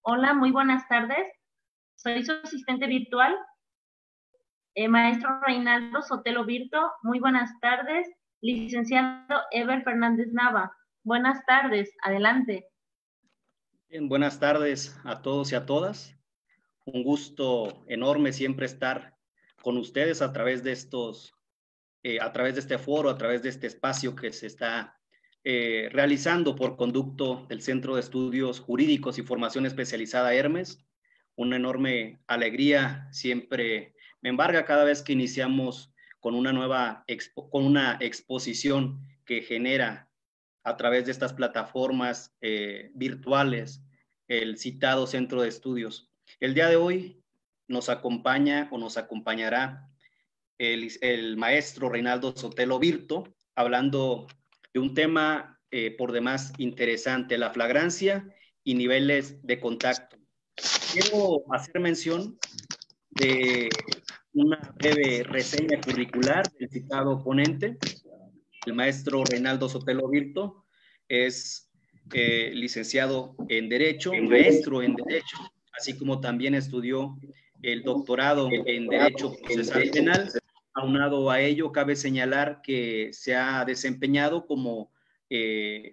Hola, muy buenas tardes. Soy su asistente virtual, maestro Reinaldo Sotelo Virto. Muy buenas tardes. Licenciado Eber Fernández Nava. Buenas tardes, adelante. Bien, buenas tardes a todos y a todas. Un gusto enorme siempre estar con ustedes a través de este foro, a través de este espacio que se está realizando por conducto del Centro de Estudios Jurídicos y Formación Especializada Hermes. Una enorme alegría siempre me embarga cada vez que iniciamos con una exposición que genera a través de estas plataformas virtuales el citado Centro de Estudios. El día de hoy nos acompaña o nos acompañará el maestro Reinaldo Sotelo Virto, hablando de un tema por demás interesante, la flagrancia y niveles de contacto. Quiero hacer mención de una breve reseña curricular del citado ponente. El maestro Reinaldo Sotelo Virto es licenciado en Derecho, maestro en Derecho, así como también estudió el doctorado en Derecho Procesal Penal. Aunado a ello, cabe señalar que se ha desempeñado como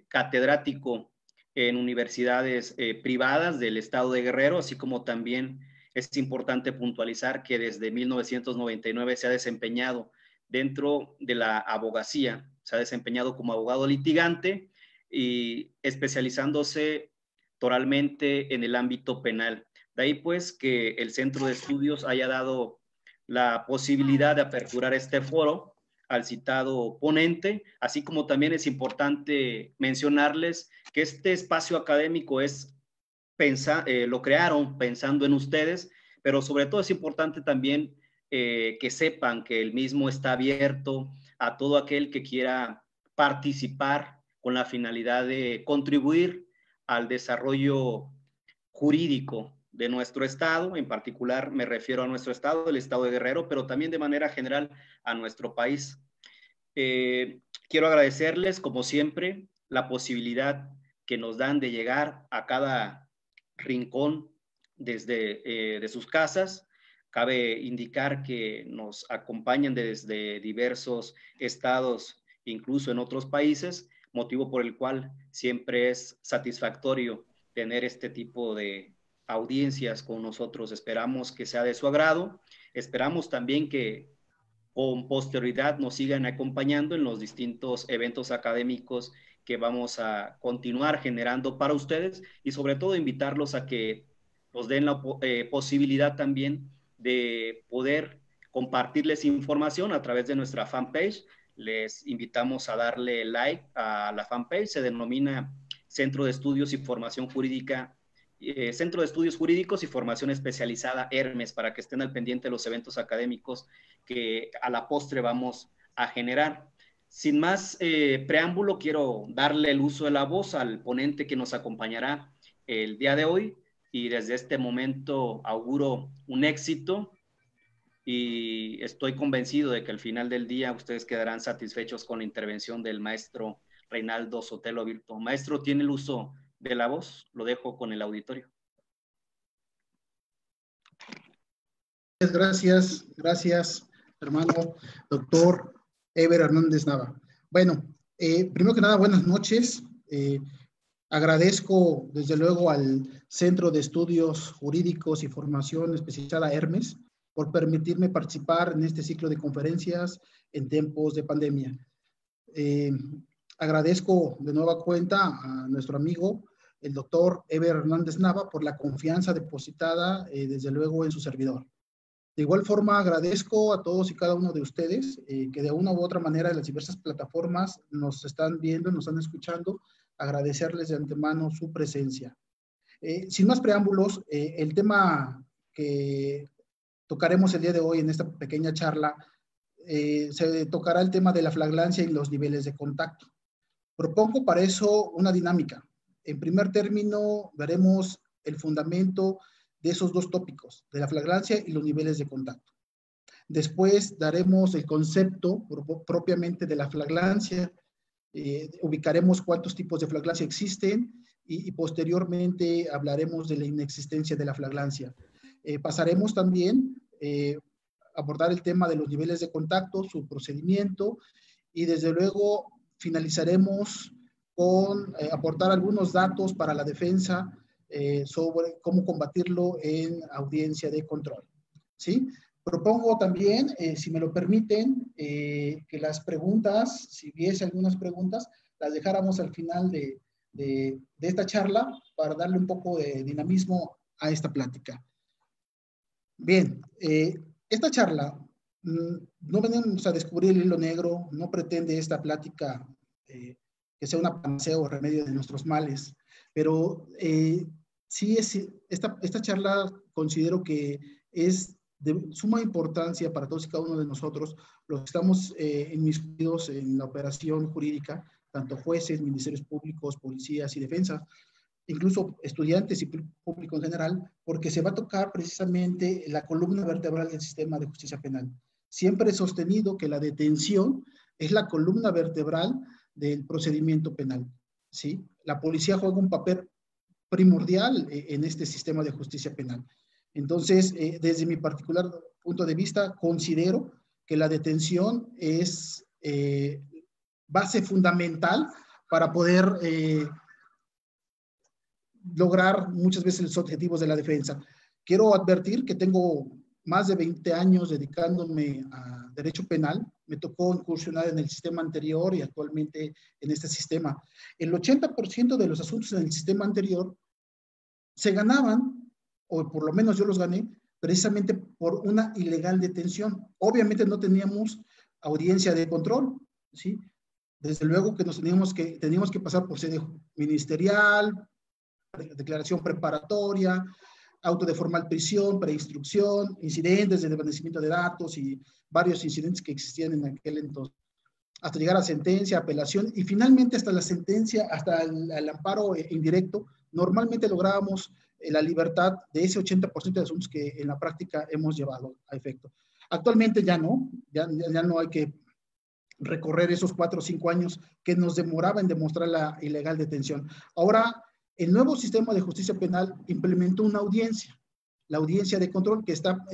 catedrático en universidades privadas del estado de Guerrero, así como también es importante puntualizar que desde 1999 se ha desempeñado dentro de la abogacía, se ha desempeñado como abogado litigante y especializándose totalmente en el ámbito penal. De ahí pues que el Centro de Estudios haya dado la posibilidad de aperturar este foro al citado ponente, así como también es importante mencionarles que este espacio académico lo crearon pensando en ustedes, pero sobre todo es importante también que sepan que el mismo está abierto a todo aquel que quiera participar con la finalidad de contribuir al desarrollo jurídico de nuestro estado. En particular me refiero a nuestro estado, el estado de Guerrero, pero también de manera general a nuestro país. Quiero agradecerles, como siempre, la posibilidad que nos dan de llegar a cada rincón desde de sus casas. Cabe indicar que nos acompañan desde diversos estados, incluso en otros países, motivo por el cual siempre es satisfactorio tener este tipo de audiencias con nosotros. Esperamos que sea de su agrado. Esperamos también que con posterioridad nos sigan acompañando en los distintos eventos académicos que vamos a continuar generando para ustedes y sobre todo invitarlos a que nos den la posibilidad también de poder compartirles información a través de nuestra fanpage. Les invitamos a darle like a la fanpage, se denomina Centro de Estudios y Formación Jurídica, Centro de Estudios Jurídicos y Formación Especializada Hermes, para que estén al pendiente de los eventos académicos que a la postre vamos a generar. Sin más preámbulo, quiero darle el uso de la voz al ponente que nos acompañará el día de hoy y desde este momento auguro un éxito y estoy convencido de que al final del día ustedes quedarán satisfechos con la intervención del maestro Reinaldo Sotelo Virto. Maestro, ¿tiene el uso de la voz? Lo dejo con el auditorio. Gracias, hermano doctor Eber Hernández Nava. Bueno, primero que nada, buenas noches. Agradezco desde luego al Centro de Estudios Jurídicos y Formación Especializada Hermes por permitirme participar en este ciclo de conferencias en tiempos de pandemia. Agradezco de nueva cuenta a nuestro amigo, el doctor Eber Hernández Nava, por la confianza depositada, desde luego, en su servidor. De igual forma, agradezco a todos y cada uno de ustedes que de una u otra manera en las diversas plataformas nos están viendo, nos están escuchando. Agradecerles de antemano su presencia. Sin más preámbulos, el tema que tocaremos el día de hoy en esta pequeña charla, se tocará el tema de la flagrancia y los niveles de contacto. Propongo para eso una dinámica. En primer término, veremos el fundamento de esos dos tópicos, de la flagrancia y los niveles de contacto. Después daremos el concepto propiamente de la flagrancia, ubicaremos cuántos tipos de flagrancia existen y posteriormente hablaremos de la inexistencia de la flagrancia. Pasaremos también a abordar el tema de los niveles de contacto, su procedimiento, y desde luego finalizaremos con aportar algunos datos para la defensa sobre cómo combatirlo en audiencia de control. ¿Sí? Propongo también, si me lo permiten, que las preguntas, si hubiese algunas preguntas, las dejáramos al final de esta charla para darle un poco de dinamismo a esta plática. Bien, esta charla no venimos a descubrir el hilo negro, no pretende esta plática que sea una panacea o remedio de nuestros males, pero sí esta charla considero que es de suma importancia para todos y cada uno de nosotros, los que estamos inmiscuidos en la operación jurídica, tanto jueces, ministerios públicos, policías y defensa, incluso estudiantes y público en general, porque se va a tocar precisamente la columna vertebral del sistema de justicia penal. Siempre he sostenido que la detención es la columna vertebral del procedimiento penal, ¿sí? La policía juega un papel primordial en este sistema de justicia penal. Entonces, desde mi particular punto de vista, considero que la detención es base fundamental para poder lograr muchas veces los objetivos de la defensa. Quiero advertir que tengo más de 20 años dedicándome a derecho penal. Me tocó incursionar en el sistema anterior y actualmente en este sistema. El 80% de los asuntos en el sistema anterior se ganaban, o por lo menos yo los gané, precisamente por una ilegal detención. Obviamente no teníamos audiencia de control, ¿sí? Desde luego que teníamos que pasar por sede ministerial, declaración preparatoria, auto de formal prisión, preinstrucción, incidentes de desvanecimiento de datos y varios incidentes que existían en aquel entonces, hasta llegar a sentencia, apelación y finalmente hasta la sentencia, hasta el amparo indirecto. Normalmente lográbamos la libertad de ese 80% de asuntos que en la práctica hemos llevado a efecto. Actualmente ya no hay que recorrer esos 4 o 5 años que nos demoraba en demostrar la ilegal detención. Ahora, el nuevo sistema de justicia penal implementó una audiencia, la audiencia de control, que está,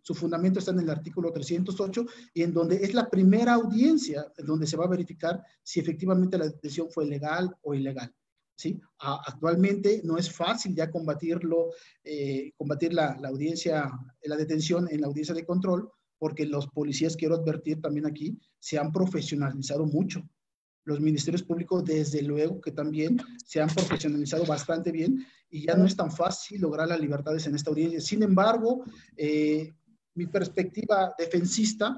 su fundamento está en el artículo 308, y en donde es la primera audiencia en donde se va a verificar si efectivamente la detención fue legal o ilegal. ¿Sí? Actualmente no es fácil ya combatir la audiencia, la detención en la audiencia de control, porque los policías, quiero advertir también aquí, se han profesionalizado mucho. Los ministerios públicos, desde luego que también se han profesionalizado bastante bien y ya no es tan fácil lograr las libertades en esta audiencia. Sin embargo, mi perspectiva defensista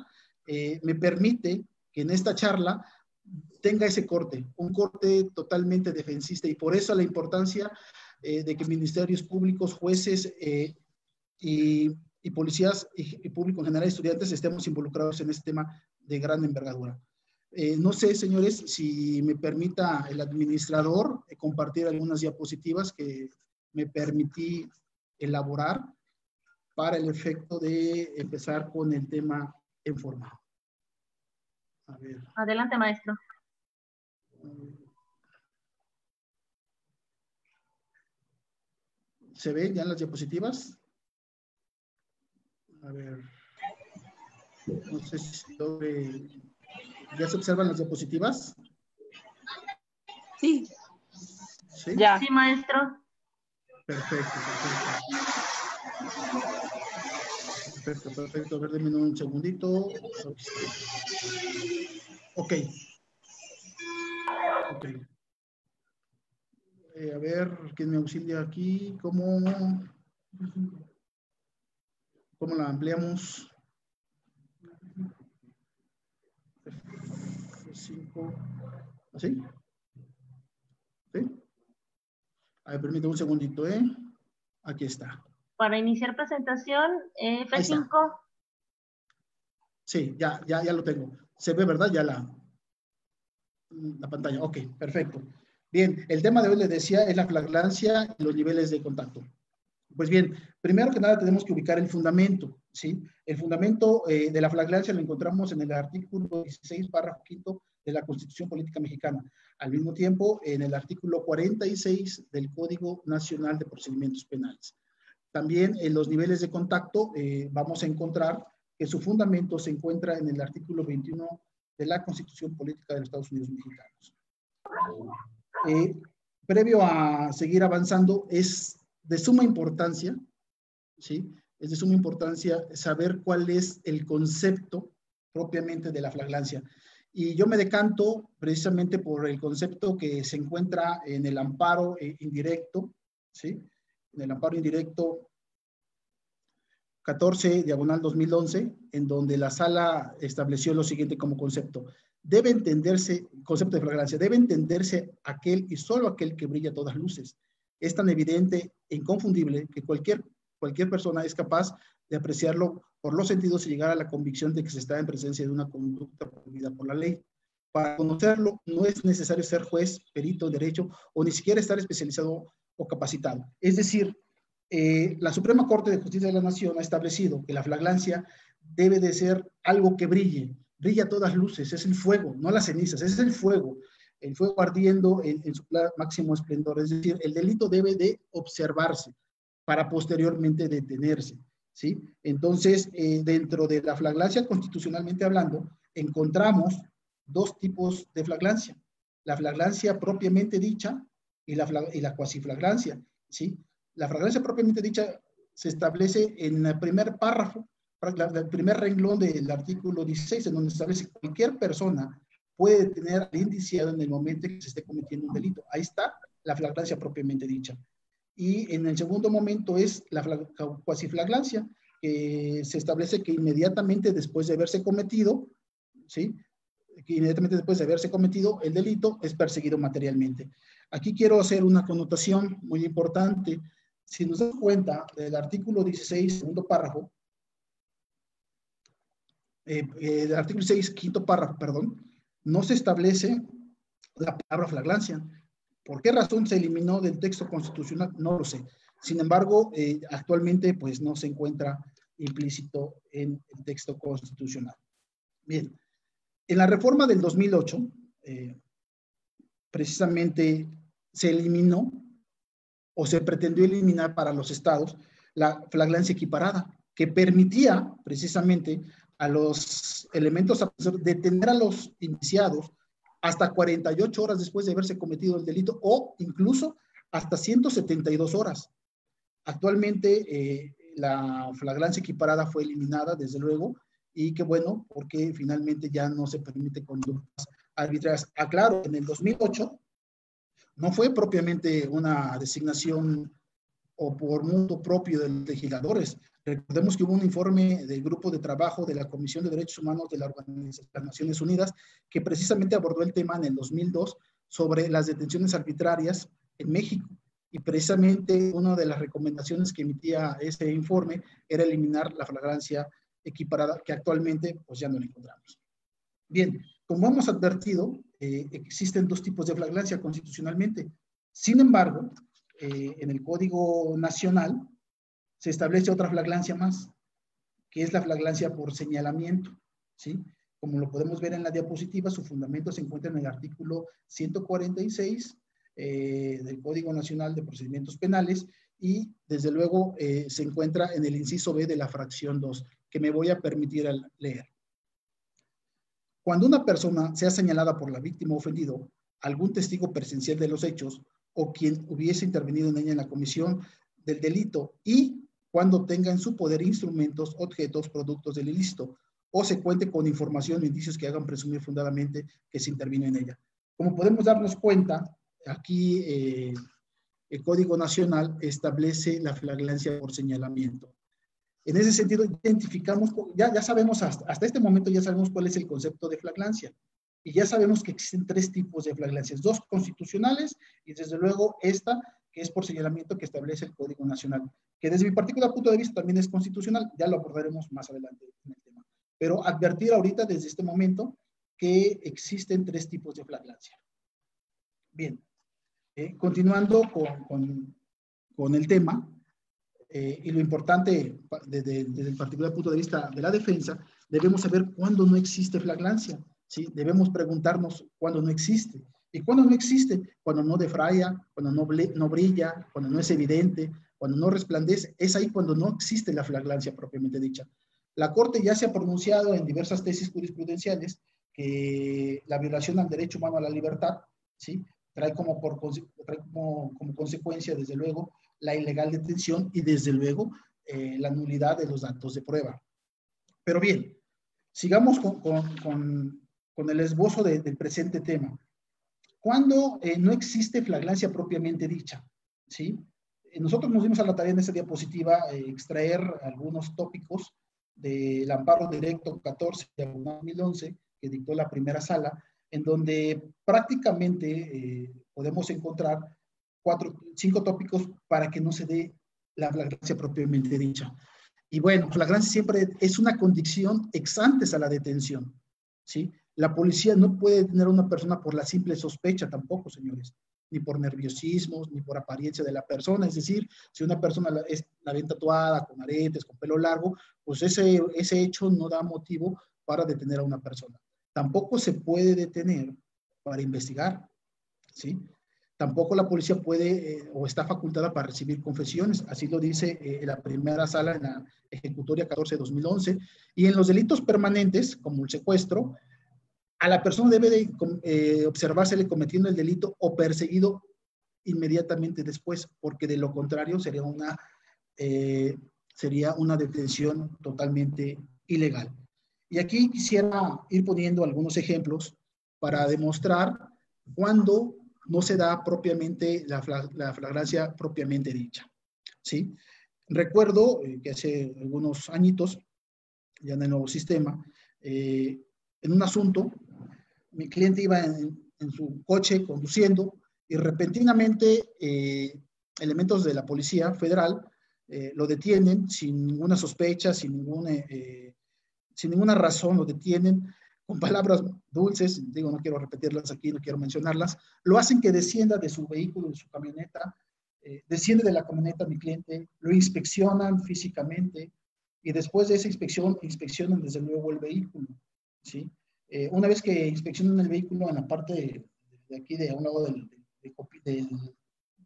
me permite que en esta charla tenga ese corte, un corte totalmente defensista, y por eso la importancia de que ministerios públicos, jueces y policías y público en general, estudiantes, estemos involucrados en este tema de gran envergadura. No sé, señores, si me permita el administrador compartir algunas diapositivas que me permití elaborar para el efecto de empezar con el tema en forma. A ver. Adelante, maestro. ¿Se ven ya las diapositivas? A ver. No sé si ¿ya se observan las diapositivas? Sí. ¿Sí? Ya. Sí, maestro. Perfecto. A ver, denme un segundito. Ok. A ver, ¿quién me auxilia aquí? ¿Cómo la ampliamos? 5. ¿Así? ¿Sí? A ver, permítame un segundito, ¿eh? Aquí está. Para iniciar presentación, F5. Sí, ya lo tengo. Se ve, ¿verdad? Ya la pantalla. Ok, perfecto. Bien, el tema de hoy, les decía, es la flagrancia y los niveles de contacto. Pues bien, primero que nada tenemos que ubicar el fundamento, ¿sí? El fundamento de la flagrancia lo encontramos en el artículo 16, párrafo 5 de la Constitución Política Mexicana. Al mismo tiempo, en el artículo 46 del Código Nacional de Procedimientos Penales. También en los niveles de contacto vamos a encontrar que su fundamento se encuentra en el artículo 21 de la Constitución Política de los Estados Unidos Mexicanos. Previo a seguir avanzando, es de suma importancia, ¿sí? Es de suma importancia saber cuál es el concepto propiamente de la flagrancia. Y yo me decanto precisamente por el concepto que se encuentra en el amparo indirecto, ¿sí? En el amparo indirecto 14/2011, en donde la sala estableció lo siguiente como concepto. Debe entenderse, concepto de flagrancia, debe entenderse aquel y solo aquel que brilla a todas luces. Es tan evidente e inconfundible que cualquier persona es capaz de apreciarlo por los sentidos y llegar a la convicción de que se está en presencia de una conducta prohibida por la ley. Para conocerlo no es necesario ser juez, perito en derecho o ni siquiera estar especializado o capacitado. Es decir, la Suprema Corte de Justicia de la Nación ha establecido que la flagrancia debe de ser algo que brille a todas luces, es el fuego, no las cenizas, es el fuego ardiendo en su máximo esplendor. Es decir, el delito debe de observarse para posteriormente detenerse, ¿sí? Entonces, dentro de la flagrancia constitucionalmente hablando, encontramos dos tipos de flagrancia: la flagrancia propiamente dicha y la cuasiflagrancia, ¿sí? La flagrancia propiamente dicha se establece en el primer párrafo, el primer renglón del artículo 16, en donde establece que cualquier persona puede detener al indiciado en el momento en que se esté cometiendo un delito. Ahí está la flagrancia propiamente dicha. Y en el segundo momento es la cuasiflagrancia, que se establece que inmediatamente después de haberse cometido, ¿sí? Que inmediatamente después de haberse cometido el delito es perseguido materialmente. Aquí quiero hacer una connotación muy importante. Si nos damos cuenta del artículo 16, segundo párrafo, del artículo 6, quinto párrafo, perdón, no se establece la palabra flagrancia. ¿Por qué razón se eliminó del texto constitucional? No lo sé. Sin embargo, actualmente pues no se encuentra implícito en el texto constitucional. Bien, en la reforma del 2008, precisamente se eliminó o se pretendió eliminar para los estados la flagrancia equiparada, que permitía precisamente a los elementos acusadores detener a los indiciados hasta 48 horas después de haberse cometido el delito o incluso hasta 172 horas. Actualmente la flagrancia equiparada fue eliminada, desde luego, y qué bueno, porque finalmente ya no se permite conductas arbitrarias. Aclaro, en el 2008 no fue propiamente una designación o por mutuo propio de los legisladores. Recordemos que hubo un informe del grupo de trabajo de la Comisión de Derechos Humanos de la Organización de las Naciones Unidas que precisamente abordó el tema en el 2002 sobre las detenciones arbitrarias en México. Y precisamente una de las recomendaciones que emitía ese informe era eliminar la flagrancia equiparada, que actualmente pues ya no la encontramos. Bien, como hemos advertido, existen dos tipos de flagrancia constitucionalmente. Sin embargo, en el Código Nacional se establece otra flagrancia más, que es la flagrancia por señalamiento, ¿sí? Como lo podemos ver en la diapositiva, su fundamento se encuentra en el artículo 146 del Código Nacional de Procedimientos Penales y, desde luego, se encuentra en el inciso B de la fracción 2, que me voy a permitir leer. Cuando una persona sea señalada por la víctima ofendido, algún testigo presencial de los hechos o quien hubiese intervenido en ella en la comisión del delito y cuando tenga en su poder instrumentos, objetos, productos del ilícito o se cuente con información o indicios que hagan presumir fundadamente que se intervino en ella. Como podemos darnos cuenta, aquí el Código Nacional establece la flagrancia por señalamiento. En ese sentido, identificamos, ya sabemos, hasta este momento ya sabemos cuál es el concepto de flagrancia. Y ya sabemos que existen tres tipos de flagrancias, dos constitucionales y desde luego esta que es por señalamiento que establece el Código Nacional, que desde mi particular punto de vista también es constitucional, ya lo abordaremos más adelante en el tema. Pero advertir ahorita desde este momento que existen tres tipos de flagrancia. Bien, continuando con el tema, y lo importante desde el particular punto de vista de la defensa, debemos saber cuándo no existe flagrancia. ¿sí? Debemos preguntarnos cuándo no existe. ¿Y cuándo no existe? Cuando no defraya, cuando no brilla, cuando no es evidente, cuando no resplandece. Es ahí cuando no existe la flagrancia propiamente dicha. La Corte ya se ha pronunciado en diversas tesis jurisprudenciales que la violación al derecho humano a la libertad, ¿sí? trae como consecuencia, desde luego, la ilegal detención y, desde luego, la nulidad de los datos de prueba. Pero bien, sigamos con el esbozo del presente tema. Cuando no existe flagrancia propiamente dicha, ¿sí? Nosotros nos dimos a la tarea en esta diapositiva extraer algunos tópicos del amparo directo 14 de 2011 que dictó la primera sala, en donde prácticamente podemos encontrar 5 tópicos para que no se dé la flagrancia propiamente dicha. Y bueno, flagrancia siempre es una condición ex antes a la detención, ¿sí? La policía no puede detener a una persona por la simple sospecha tampoco, señores, ni por nerviosismos, ni por apariencia de la persona. Es decir, si una persona la ven tatuada, con aretes, con pelo largo, pues ese hecho no da motivo para detener a una persona. Tampoco se puede detener para investigar, ¿sí? Tampoco la policía puede o está facultada para recibir confesiones, así lo dice la primera sala en la ejecutoria 14 de 2011, y en los delitos permanentes, como el secuestro, a la persona debe de observársele cometiendo el delito o perseguido inmediatamente después, porque de lo contrario sería una detención totalmente ilegal. Y aquí quisiera ir poniendo algunos ejemplos para demostrar cuándo no se da propiamente la flagrancia propiamente dicha, ¿sí? Recuerdo que hace algunos añitos, ya en el nuevo sistema, en un asunto, mi cliente iba en su coche conduciendo y repentinamente elementos de la Policía Federal lo detienen sin ninguna sospecha, sin ninguna razón, lo detienen con palabras dulces, digo, no quiero repetirlas aquí, no quiero mencionarlas, lo hacen que descienda de su vehículo, de su camioneta, desciende de la camioneta mi cliente, lo inspeccionan físicamente y después de esa inspección, inspeccionan desde luego el vehículo, ¿sí? Una vez que inspeccionan el vehículo en la parte de aquí, de un lado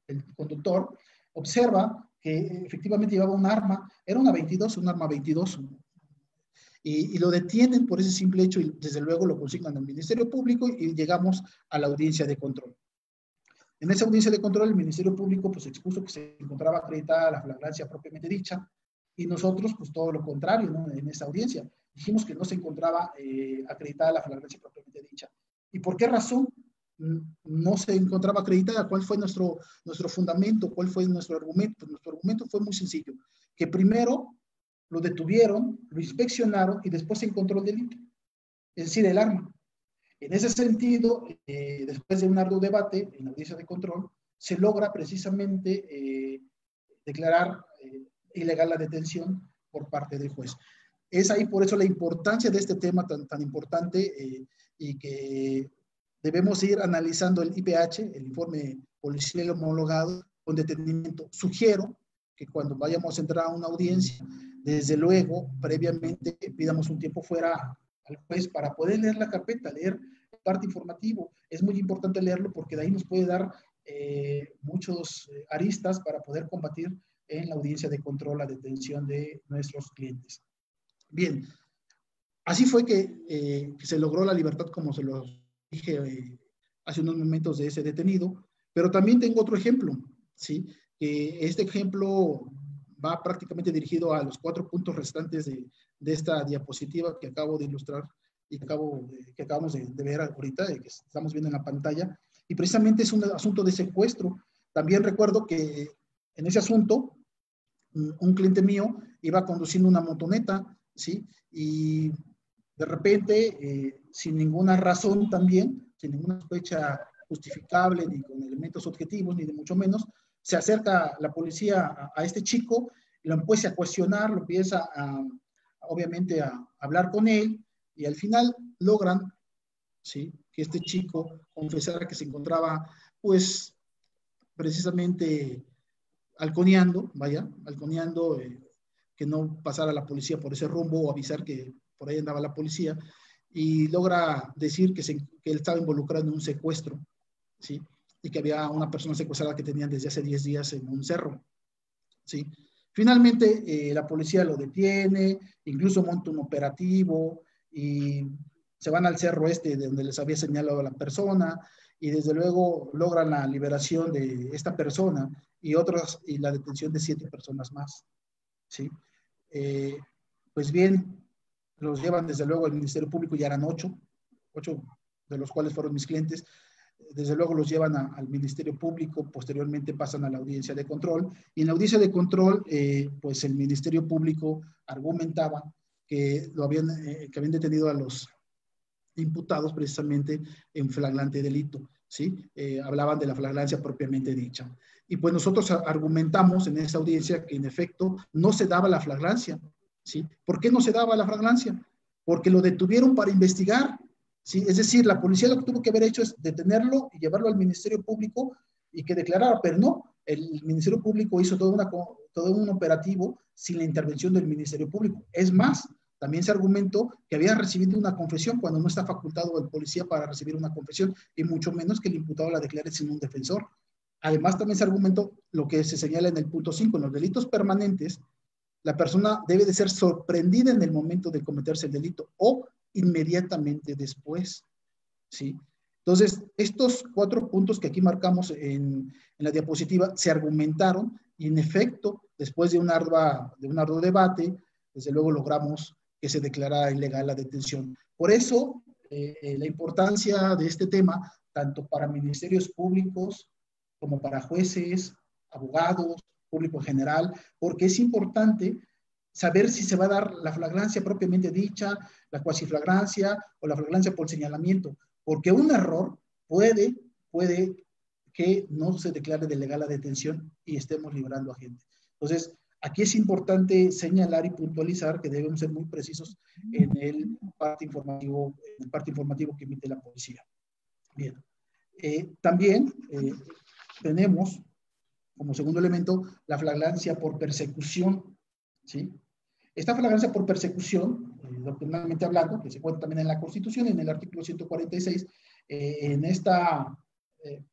del conductor, observa que efectivamente llevaba un arma, era un arma 22, y lo detienen por ese simple hecho y desde luego lo consignan al Ministerio Público y llegamos a la audiencia de control. En esa audiencia de control el Ministerio Público pues expuso que se encontraba acreditada la flagrancia propiamente dicha y nosotros pues todo lo contrario, ¿no? En esa audiencia dijimos que no se encontraba acreditada la flagrancia propiamente dicha. ¿Y por qué razón no se encontraba acreditada? ¿Cuál fue nuestro fundamento? ¿Cuál fue nuestro argumento? Nuestro argumento fue muy sencillo, que primero lo detuvieron, lo inspeccionaron y después se encontró el delito, es decir, el arma. En ese sentido, después de un arduo debate en la audiencia de control, se logra precisamente declarar ilegal la detención por parte del juez. Es ahí por eso la importancia de este tema tan importante y que debemos ir analizando el IPH, el informe policial homologado, con detenimiento. Sugiero que cuando vayamos a entrar a una audiencia, desde luego, previamente pidamos un tiempo fuera al juez para poder leer la carpeta, leer el parte informativo. Es muy importante leerlo porque de ahí nos puede dar muchos aristas para poder combatir en la audiencia de control la detención de nuestros clientes. Bien, así fue que se logró la libertad, como se lo dije hace unos momentos, de ese detenido, pero también tengo otro ejemplo, ¿sí? Que este ejemplo va prácticamente dirigido a los 4 puntos restantes de esta diapositiva que acabo de ilustrar y que acabamos de ver ahorita, que estamos viendo en la pantalla, y precisamente es un asunto de secuestro. También recuerdo que en ese asunto, un cliente mío iba conduciendo una motoneta, ¿sí? Y de repente, sin ninguna razón también, sin ninguna sospecha justificable, ni con elementos objetivos, ni de mucho menos, se acerca la policía a este chico, lo empieza a cuestionar, lo empieza obviamente a hablar con él, y al final logran, ¿sí?, que este chico confesara que se encontraba, pues, precisamente halconeando, que no pasara la policía por ese rumbo o avisar que por ahí andaba la policía. y logra decir que él estaba involucrado en un secuestro, ¿sí? Y que había una persona secuestrada que tenían desde hace 10 días en un cerro, ¿sí? Finalmente, la policía lo detiene, incluso monta un operativo y se van al cerro de donde les había señalado a la persona, y desde luego logran la liberación de esta persona y la detención de 7 personas más, ¿sí? Pues bien, los llevan desde luego al Ministerio Público, ya eran 8 de los cuales fueron mis clientes. Desde luego los llevan al Ministerio Público, posteriormente pasan a la audiencia de control, y en la audiencia de control, pues el Ministerio Público argumentaba que habían detenido a los imputados precisamente en flagrante delito, ¿sí? Hablaban de la flagrancia propiamente dicha. Y pues nosotros argumentamos en esa audiencia que en efecto no se daba la flagrancia, ¿sí? ¿Por qué no se daba la flagrancia? Porque lo detuvieron para investigar, ¿sí? Es decir, la policía lo que tuvo que haber hecho es detenerlo y llevarlo al Ministerio Público y que declarara, pero no, el Ministerio Público hizo todo un operativo sin la intervención del Ministerio Público. Es más, también se argumentó que había recibido una confesión cuando no está facultado el policía para recibir una confesión, y mucho menos que el imputado la declare sin un defensor. Además, también se argumentó lo que se señala en el punto 5, en los delitos permanentes, la persona debe de ser sorprendida en el momento de cometerse el delito o inmediatamente después, ¿sí? Entonces, estos 4 puntos que aquí marcamos en la diapositiva se argumentaron, y en efecto, después de un arduo debate, desde luego logramos que se declarara ilegal la detención. Por eso, la importancia de este tema, tanto para ministerios públicos como para jueces, abogados, público en general, porque es importante saber si se va a dar la flagrancia propiamente dicha, la cuasiflagrancia o la flagrancia por señalamiento, porque un error puede que no se declare de legal la detención y estemos librando a gente. Entonces, aquí es importante señalar y puntualizar que debemos ser muy precisos en el parte informativo que emite la policía. Bien. También tenemos como segundo elemento la flagrancia por persecución, ¿sí? Esta flagrancia por persecución, doctrinalmente hablando, que se encuentra también en la Constitución, en el artículo 146, en esta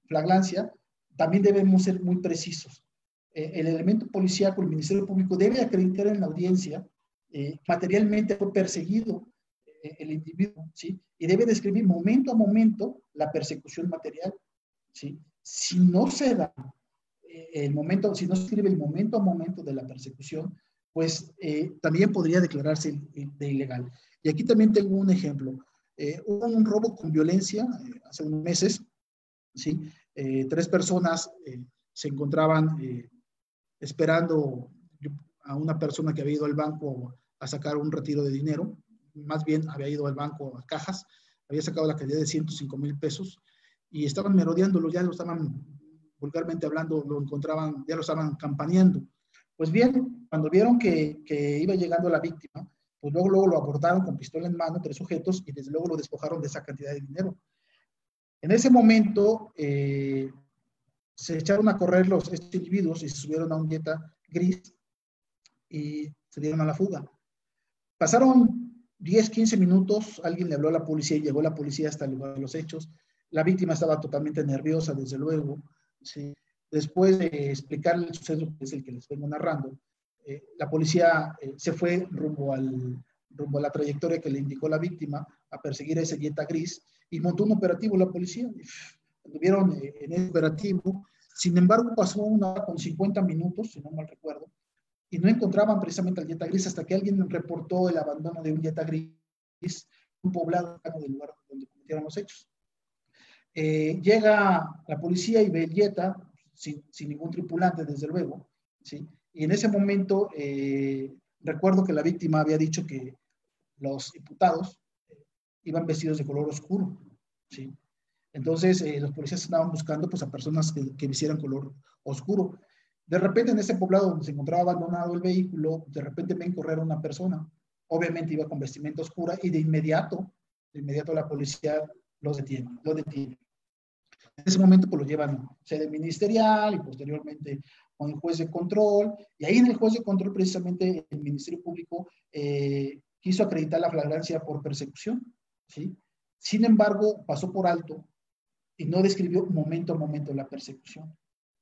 flagrancia también debemos ser muy precisos. El elemento policíaco, el Ministerio Público debe acreditar en la audiencia materialmente fue perseguido el individuo, ¿sí? Y debe describir momento a momento la persecución material, ¿sí? Si no se da si no se escribe el momento a momento de la persecución, pues también podría declararse de ilegal. Y aquí también tengo un ejemplo. Hubo un robo con violencia hace unos meses, ¿sí? 3 personas se encontraban esperando a una persona que había ido al banco a sacar un retiro de dinero, más bien había ido al banco a cajas, había sacado la cantidad de 105,000 pesos y estaban merodeándolo, ya lo estaban, vulgarmente hablando, lo encontraban, ya lo estaban campaneando. Pues bien, cuando vieron que iba llegando la víctima, pues luego lo abordaron con pistola en mano, 3 sujetos, y desde luego lo despojaron de esa cantidad de dinero. En ese momento se echaron a correr estos individuos y se subieron a un Jetta gris y se dieron a la fuga. Pasaron 10, 15 minutos, alguien le habló a la policía y llegó la policía hasta el lugar de los hechos. La víctima estaba totalmente nerviosa, desde luego, ¿sí? Después de explicarle el suceso, que es el que les vengo narrando, la policía se fue rumbo a la trayectoria que le indicó la víctima, a perseguir a ese Jetta gris, y montó un operativo la policía. Estuvieron en ese operativo. Sin embargo, pasó 1 hora con 50 minutos, si no mal recuerdo, y no encontraban precisamente al Jetta gris hasta que alguien reportó el abandono de un Jetta gris, un poblado del lugar donde cometieron los hechos. Llega la policía y ve el Jetta sin ningún tripulante, desde luego, ¿sí? Y en ese momento recuerdo que la víctima había dicho que los imputados iban vestidos de color oscuro, ¿sí? Entonces los policías estaban buscando pues, a personas que vistieran color oscuro. De repente en ese poblado donde se encontraba abandonado el vehículo, de repente ven correr a una persona. Obviamente iba con vestimenta oscura y de inmediato la policía lo detiene. En ese momento pues lo llevan a sede ministerial y posteriormente con el juez de control, y ahí en el juez de control precisamente el Ministerio Público quiso acreditar la flagrancia por persecución, ¿sí? Sin embargo, pasó por alto y no describió momento a momento la persecución,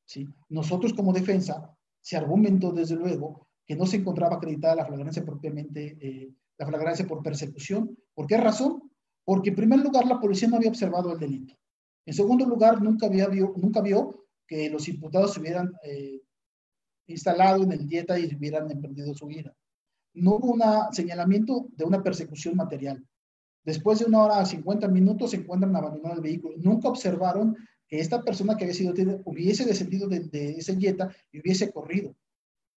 ¿sí? Nosotros como defensa se argumentó desde luego que no se encontraba acreditada la flagrancia propiamente, la flagrancia por persecución. ¿Por qué razón? Porque en primer lugar la policía no había observado el delito. En segundo lugar, nunca vio que los imputados se hubieran instalado en el dieta y hubieran emprendido su huida. No hubo un señalamiento de una persecución material. Después de 1 hora 50 minutos se encuentran abandonando el vehículo. Nunca observaron que esta persona que había sido detenida hubiese descendido de ese Jetta y hubiese corrido,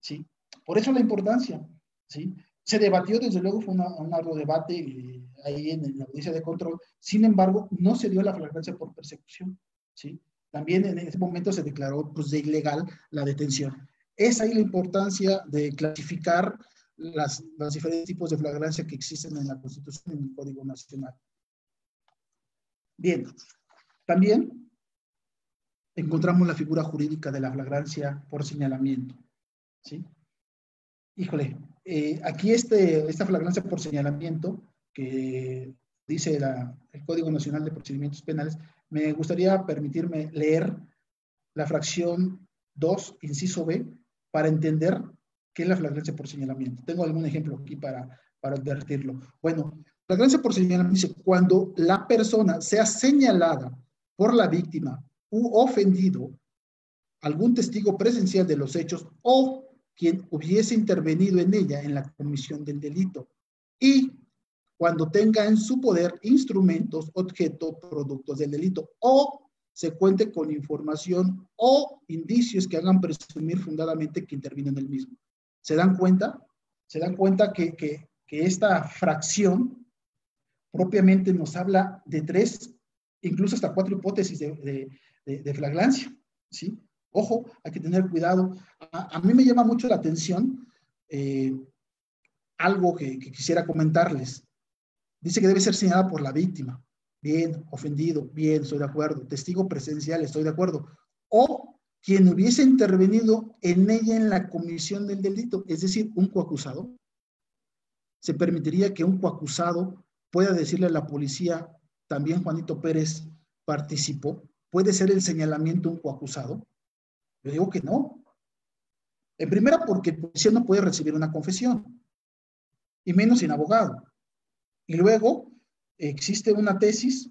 ¿sí? Por eso la importancia, ¿sí? Se debatió, desde luego, fue un arduo debate ahí en la audiencia de control. Sin embargo, no se dio la flagrancia por persecución, ¿sí? También en ese momento se declaró pues, de ilegal la detención. Es ahí la importancia de clasificar los diferentes tipos de flagrancia que existen en la Constitución y en el Código Nacional. Bien, también encontramos la figura jurídica de la flagrancia por señalamiento, ¿sí? Híjole, aquí esta flagrancia por señalamiento que dice el Código Nacional de Procedimientos Penales, me gustaría permitirme leer la fracción 2, inciso B, para entender qué es la flagrancia por señalamiento. Tengo algún ejemplo aquí para advertirlo. Bueno, flagrancia por señalamiento dice, cuando la persona sea señalada por la víctima u ofendido, algún testigo presencial de los hechos o quien hubiese intervenido en ella en la comisión del delito, y cuando tenga en su poder instrumentos, objeto, productos del delito, o se cuente con información o indicios que hagan presumir fundadamente que intervino en el mismo. ¿Se dan cuenta? ¿Se dan cuenta que esta fracción propiamente nos habla de 3, incluso hasta 4 hipótesis de flagrancia, ¿sí? Ojo, hay que tener cuidado. A mí me llama mucho la atención algo que quisiera comentarles. Dice que debe ser señalada por la víctima. Bien, ofendido, bien, estoy de acuerdo. Testigo presencial, estoy de acuerdo. O quien hubiese intervenido en ella en la comisión del delito, es decir, un coacusado. Se permitiría que un coacusado pueda decirle a la policía, también Juanito Pérez participó. ¿Puede ser el señalamiento un coacusado? Yo digo que no. En primera, porque el policía no puede recibir una confesión, y menos sin abogado. Y luego, existe una tesis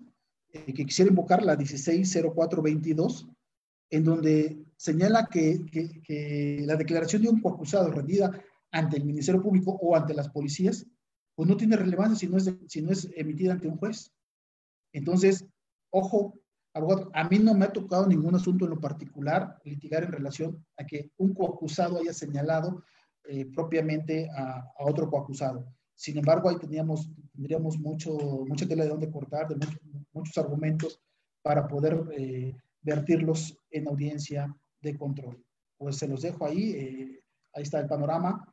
que quisiera invocar, la 160422, en donde señala que la declaración de un coacusado rendida ante el Ministerio Público o ante las policías, pues no tiene relevancia si no es emitida ante un juez. Entonces, ojo, abogado, a mí no me ha tocado ningún asunto en lo particular litigar en relación a que un coacusado haya señalado propiamente a otro coacusado. Sin embargo, ahí tendríamos mucha tela de dónde cortar, de muchos argumentos para poder vertirlos en audiencia de control. Pues se los dejo ahí. Ahí está el panorama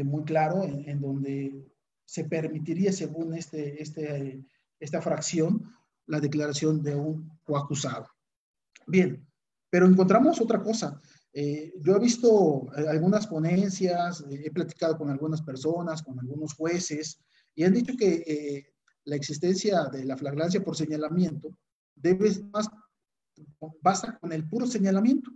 muy claro en donde se permitiría, según esta fracción, la declaración de un coacusado. Bien, pero encontramos otra cosa. Yo he visto algunas ponencias, he platicado con algunas personas, con algunos jueces, y han dicho que la existencia de la flagrancia por señalamiento basta con el puro señalamiento,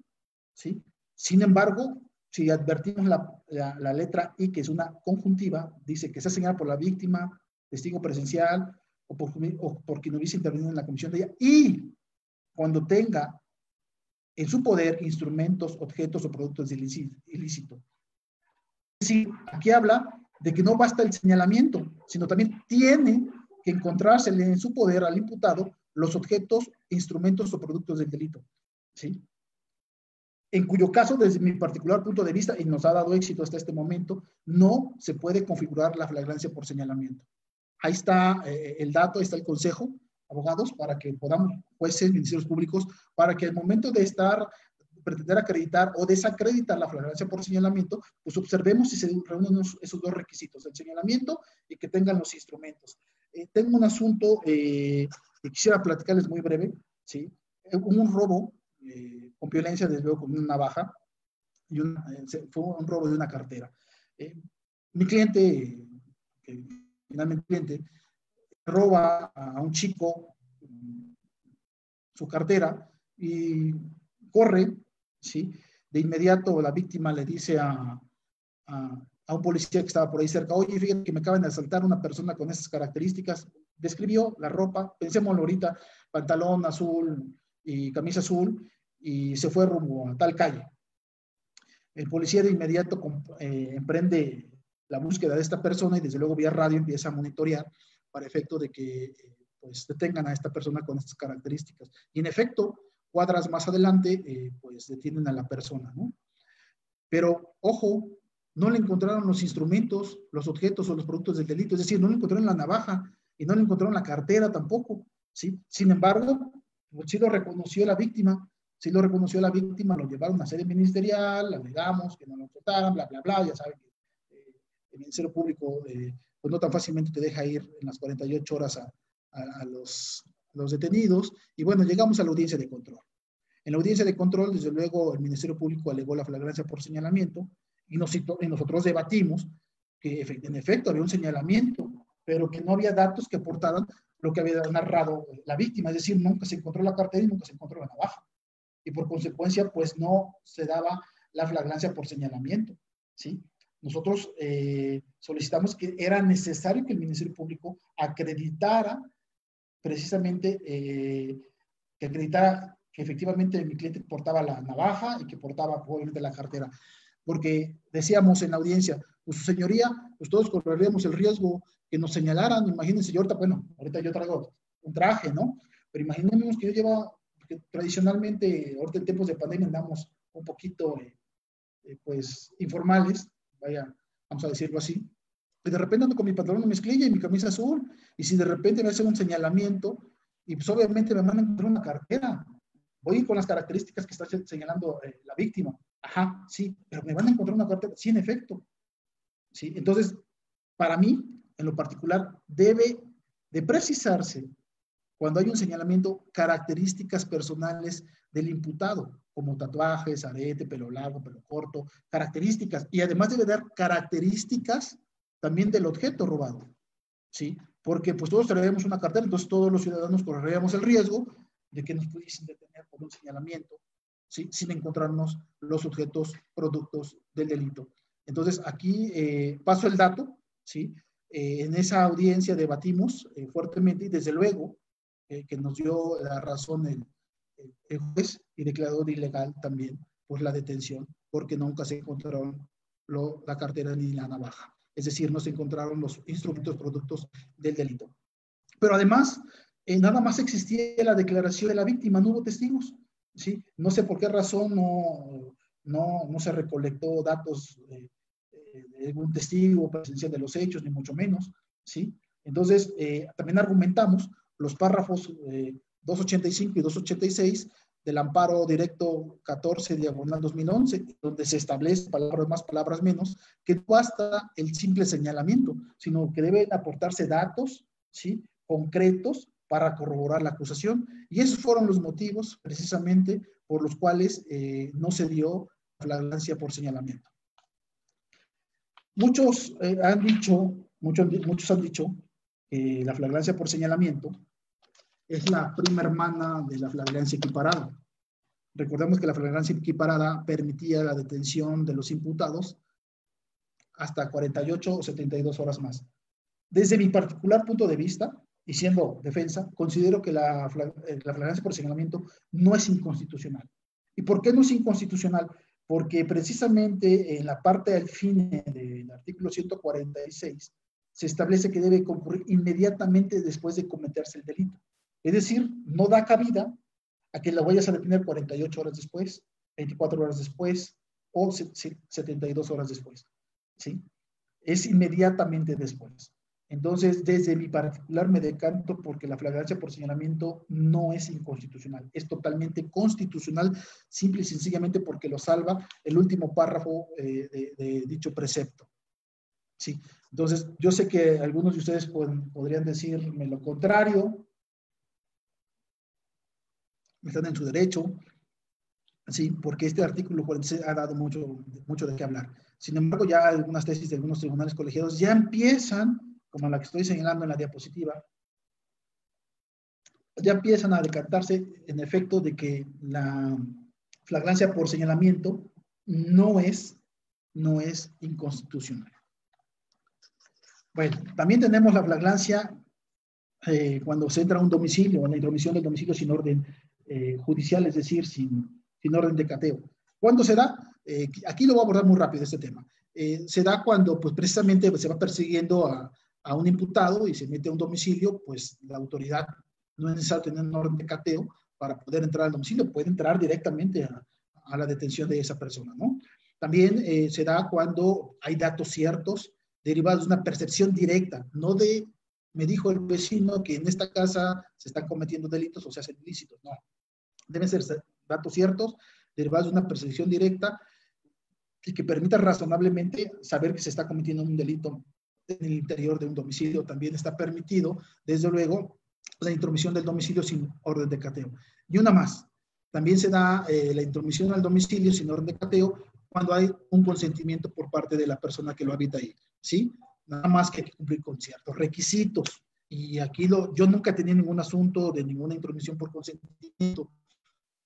¿sí? Sin embargo, si advertimos la letra I, que es una conjuntiva, dice que está señalada por la víctima, testigo presencial, o por quien hubiese intervenido en la comisión de ella, y cuando tenga en su poder instrumentos, objetos o productos ilícitos. Es decir, aquí habla de que no basta el señalamiento, sino también tiene que encontrársele en su poder al imputado los objetos, instrumentos o productos del delito, ¿sí? En cuyo caso, desde mi particular punto de vista, y nos ha dado éxito hasta este momento, no se puede configurar la flagrancia por señalamiento. Ahí está el dato, ahí está el consejo, abogados, para que podamos, jueces, ministerios públicos, para que al momento de pretender acreditar o desacreditar la flagrancia por señalamiento, pues observemos si se reúnen esos 2 requisitos, el señalamiento y que tengan los instrumentos. Tengo un asunto que quisiera platicarles muy breve, ¿sí? Un robo con violencia, desde luego con una navaja, y fue un robo de una cartera. Mi cliente, finalmente cliente, roba a un chico su cartera y corre, ¿sí? De inmediato la víctima le dice a un policía que estaba por ahí cerca, oye, fíjate que me acaban de asaltar una persona con esas características. Describió la ropa, pensémoslo ahorita, pantalón azul y camisa azul, y se fue rumbo a tal calle. El policía de inmediato emprende la búsqueda de esta persona y desde luego vía radio empieza a monitorear para efecto de que pues detengan a esta persona con estas características. Y en efecto, cuadras más adelante, pues detienen a la persona, ¿no? Pero, ojo, no le encontraron los instrumentos, los objetos o los productos del delito, es decir, no le encontraron la navaja y no le encontraron la cartera tampoco, ¿sí? Sin embargo, pues sí lo reconoció la víctima, lo llevaron a sede ministerial, alegamos que no lo trataran, bla, bla, bla, ya saben que el Ministerio Público pues no tan fácilmente te deja ir en las 48 horas a los detenidos, y bueno, llegamos a la audiencia de control. En la audiencia de control, desde luego, el Ministerio Público alegó la flagrancia por señalamiento y nosotros debatimos que en efecto había un señalamiento, pero que no había datos que aportaran lo que había narrado la víctima, es decir, nunca se encontró la cartera y nunca se encontró la navaja. Y por consecuencia, pues no se daba la flagrancia por señalamiento, ¿sí? Nosotros solicitamos que era necesario que el Ministerio Público acreditara precisamente, que efectivamente mi cliente portaba la navaja y que portaba probablemente la cartera. Porque decíamos en la audiencia, pues su señoría, pues todos correríamos el riesgo que nos señalaran. Imagínense, yo ahorita yo traigo un traje, ¿no? Pero imaginemos que yo llevo, porque tradicionalmente, ahorita en tiempos de pandemia andamos un poquito, pues, informales, vamos a decirlo así. Y de repente ando con mi pantalón de mezclilla y mi camisa azul, y si de repente me hacen un señalamiento, y pues obviamente me van a encontrar una cartera, voy con las características que está señalando la víctima. Ajá, sí, pero me van a encontrar una cartera, sí, en efecto. ¿Sí? Entonces, para mí, en lo particular, debe de precisarse, cuando hay un señalamiento, características personales del imputado, como tatuajes, arete, pelo largo, pelo corto, características, y además debe dar características también del objeto robado, ¿sí? Porque pues todos traemos una cartera, entonces todos los ciudadanos correríamos el riesgo de que nos pudiesen detener por un señalamiento, ¿sí? Sin encontrarnos los objetos productos del delito. Entonces aquí paso el dato, ¿sí? En esa audiencia debatimos fuertemente y desde luego que nos dio la razón el juez y declaró de ilegal también pues la detención porque nunca se encontraron la cartera ni la navaja. Es decir, no se encontraron los instrumentos productos del delito. Pero además, nada más existía la declaración de la víctima, no hubo testigos, ¿sí? No sé por qué razón no se recolectó datos de algún testigo presencial de los hechos, ni mucho menos, ¿sí? Entonces, también argumentamos los párrafos 285 y 286 del amparo directo 14/2011, donde se establece, palabras más, palabras menos, que no basta el simple señalamiento, sino que deben aportarse datos, ¿sí? Concretos para corroborar la acusación. Y esos fueron los motivos, precisamente, por los cuales no se dio flagrancia por señalamiento. Muchos han dicho que la flagrancia por señalamiento es la prima hermana de la flagrancia equiparada. Recordemos que la flagrancia equiparada permitía la detención de los imputados hasta 48 o 72 horas más. Desde mi particular punto de vista, y siendo defensa, considero que la flagrancia por señalamiento no es inconstitucional. ¿Y por qué no es inconstitucional? Porque precisamente en la parte al fin del artículo 146 se establece que debe concurrir inmediatamente después de cometerse el delito. Es decir, no da cabida a que la vayas a detener 48 horas después, 24 horas después o 72 horas después, ¿sí? Es inmediatamente después. Entonces, desde mi particular me decanto porque la flagrancia por señalamiento no es inconstitucional, es totalmente constitucional, simple y sencillamente porque lo salva el último párrafo de dicho precepto. Sí, entonces yo sé que algunos de ustedes podrían decirme lo contrario, están en su derecho, sí, porque este artículo 46 ha dado mucho de qué hablar. Sin embargo, ya algunas tesis de algunos tribunales colegiados ya empiezan, como la que estoy señalando en la diapositiva, ya empiezan a decantarse en efecto de que la flagrancia por señalamiento no es inconstitucional. Bueno, también tenemos la flagrancia cuando se entra a un domicilio, en la intromisión del domicilio sin orden judicial, es decir, sin orden de cateo. ¿Cuándo se da? Aquí lo voy a abordar muy rápido este tema. Se da cuando pues, precisamente se va persiguiendo a un imputado y se mete a un domicilio, pues la autoridad no es necesario tener un orden de cateo para poder entrar al domicilio, puede entrar directamente a la detención de esa persona, ¿no? También se da cuando hay datos ciertos derivados de una percepción directa, no de me dijo el vecino que en esta casa se están cometiendo delitos o se hacen ilícitos, no. Deben ser datos ciertos derivados de una percepción directa y que permita razonablemente saber que se está cometiendo un delito en el interior de un domicilio. También está permitido, desde luego, la intromisión del domicilio sin orden de cateo. Y una más, también se da la intromisión al domicilio sin orden de cateo cuando hay un consentimiento por parte de la persona que lo habita ahí, ¿sí? Nada más que hay que cumplir con ciertos requisitos. Y aquí yo nunca he tenido ningún asunto de ninguna intromisión por consentimiento.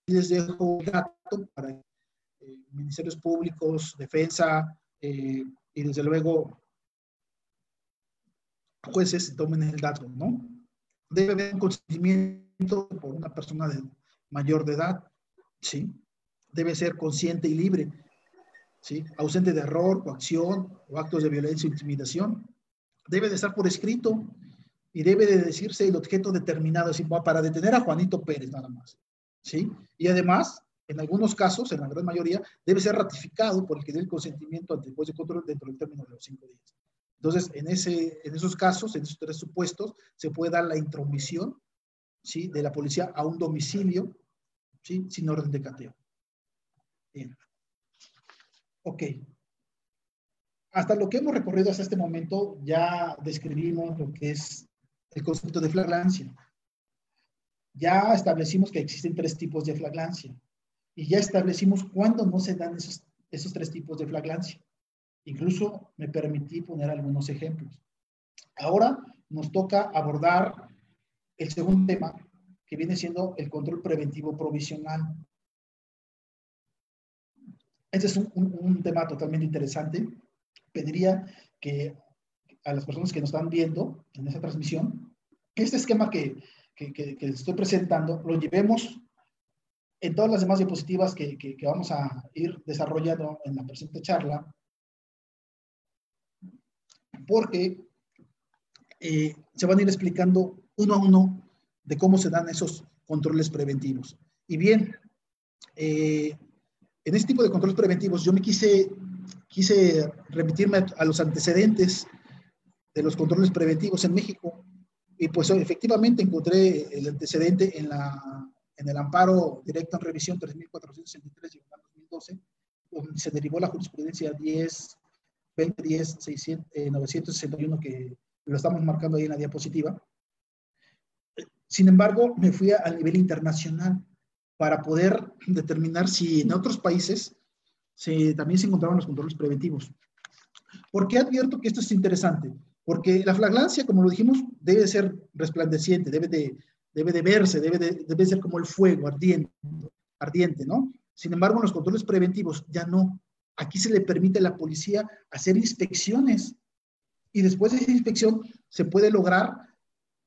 Les dejo el dato para ministerios públicos, defensa y desde luego jueces tomen el dato, ¿no? Debe haber un consentimiento por una persona mayor de edad, ¿sí? Debe ser consciente y libre, ¿sí? Ausente de error, coacción o actos de violencia o intimidación. Debe de estar por escrito y debe de decirse el objeto determinado, así, para detener a Juanito Pérez nada más, ¿sí? Y además, en algunos casos, en la gran mayoría, debe ser ratificado por el que dé el consentimiento ante el juez de control dentro del término de los 5 días. Entonces, en esos casos, en esos 3 supuestos, se puede dar la intromisión, ¿sí?, de la policía a un domicilio, ¿sí?, sin orden de cateo. Bien. Ok. Hasta lo que hemos recorrido hasta este momento, ya describimos lo que es el concepto de flagrancia. Ya establecimos que existen 3 tipos de flagrancia. Y ya establecimos cuándo no se dan esos 3 tipos de flagrancia. Incluso me permití poner algunos ejemplos. Ahora nos toca abordar el segundo tema, que viene siendo el control preventivo provisional. Este es un tema totalmente interesante. Pediría que a las personas que nos están viendo en esta transmisión, que este esquema que estoy presentando lo llevemos en todas las demás diapositivas que vamos a ir desarrollando en la presente charla, porque se van a ir explicando uno a uno de cómo se dan esos controles preventivos. Y bien, en este tipo de controles preventivos yo me quise remitirme a los antecedentes de los controles preventivos en México, y pues efectivamente encontré el antecedente en el amparo directo en revisión 3.463/2012, donde se derivó la jurisprudencia 2010-961, que lo estamos marcando ahí en la diapositiva. Sin embargo, me fui al nivel internacional para poder determinar si en otros países también se encontraban los controles preventivos. ¿Por qué advierto que esto es interesante? Porque la flagrancia, como lo dijimos, debe ser resplandeciente, debe de verse, debe ser como el fuego ardiente, ¿no? Sin embargo, en los controles preventivos ya no. Aquí se le permite a la policía hacer inspecciones y después de esa inspección se puede lograr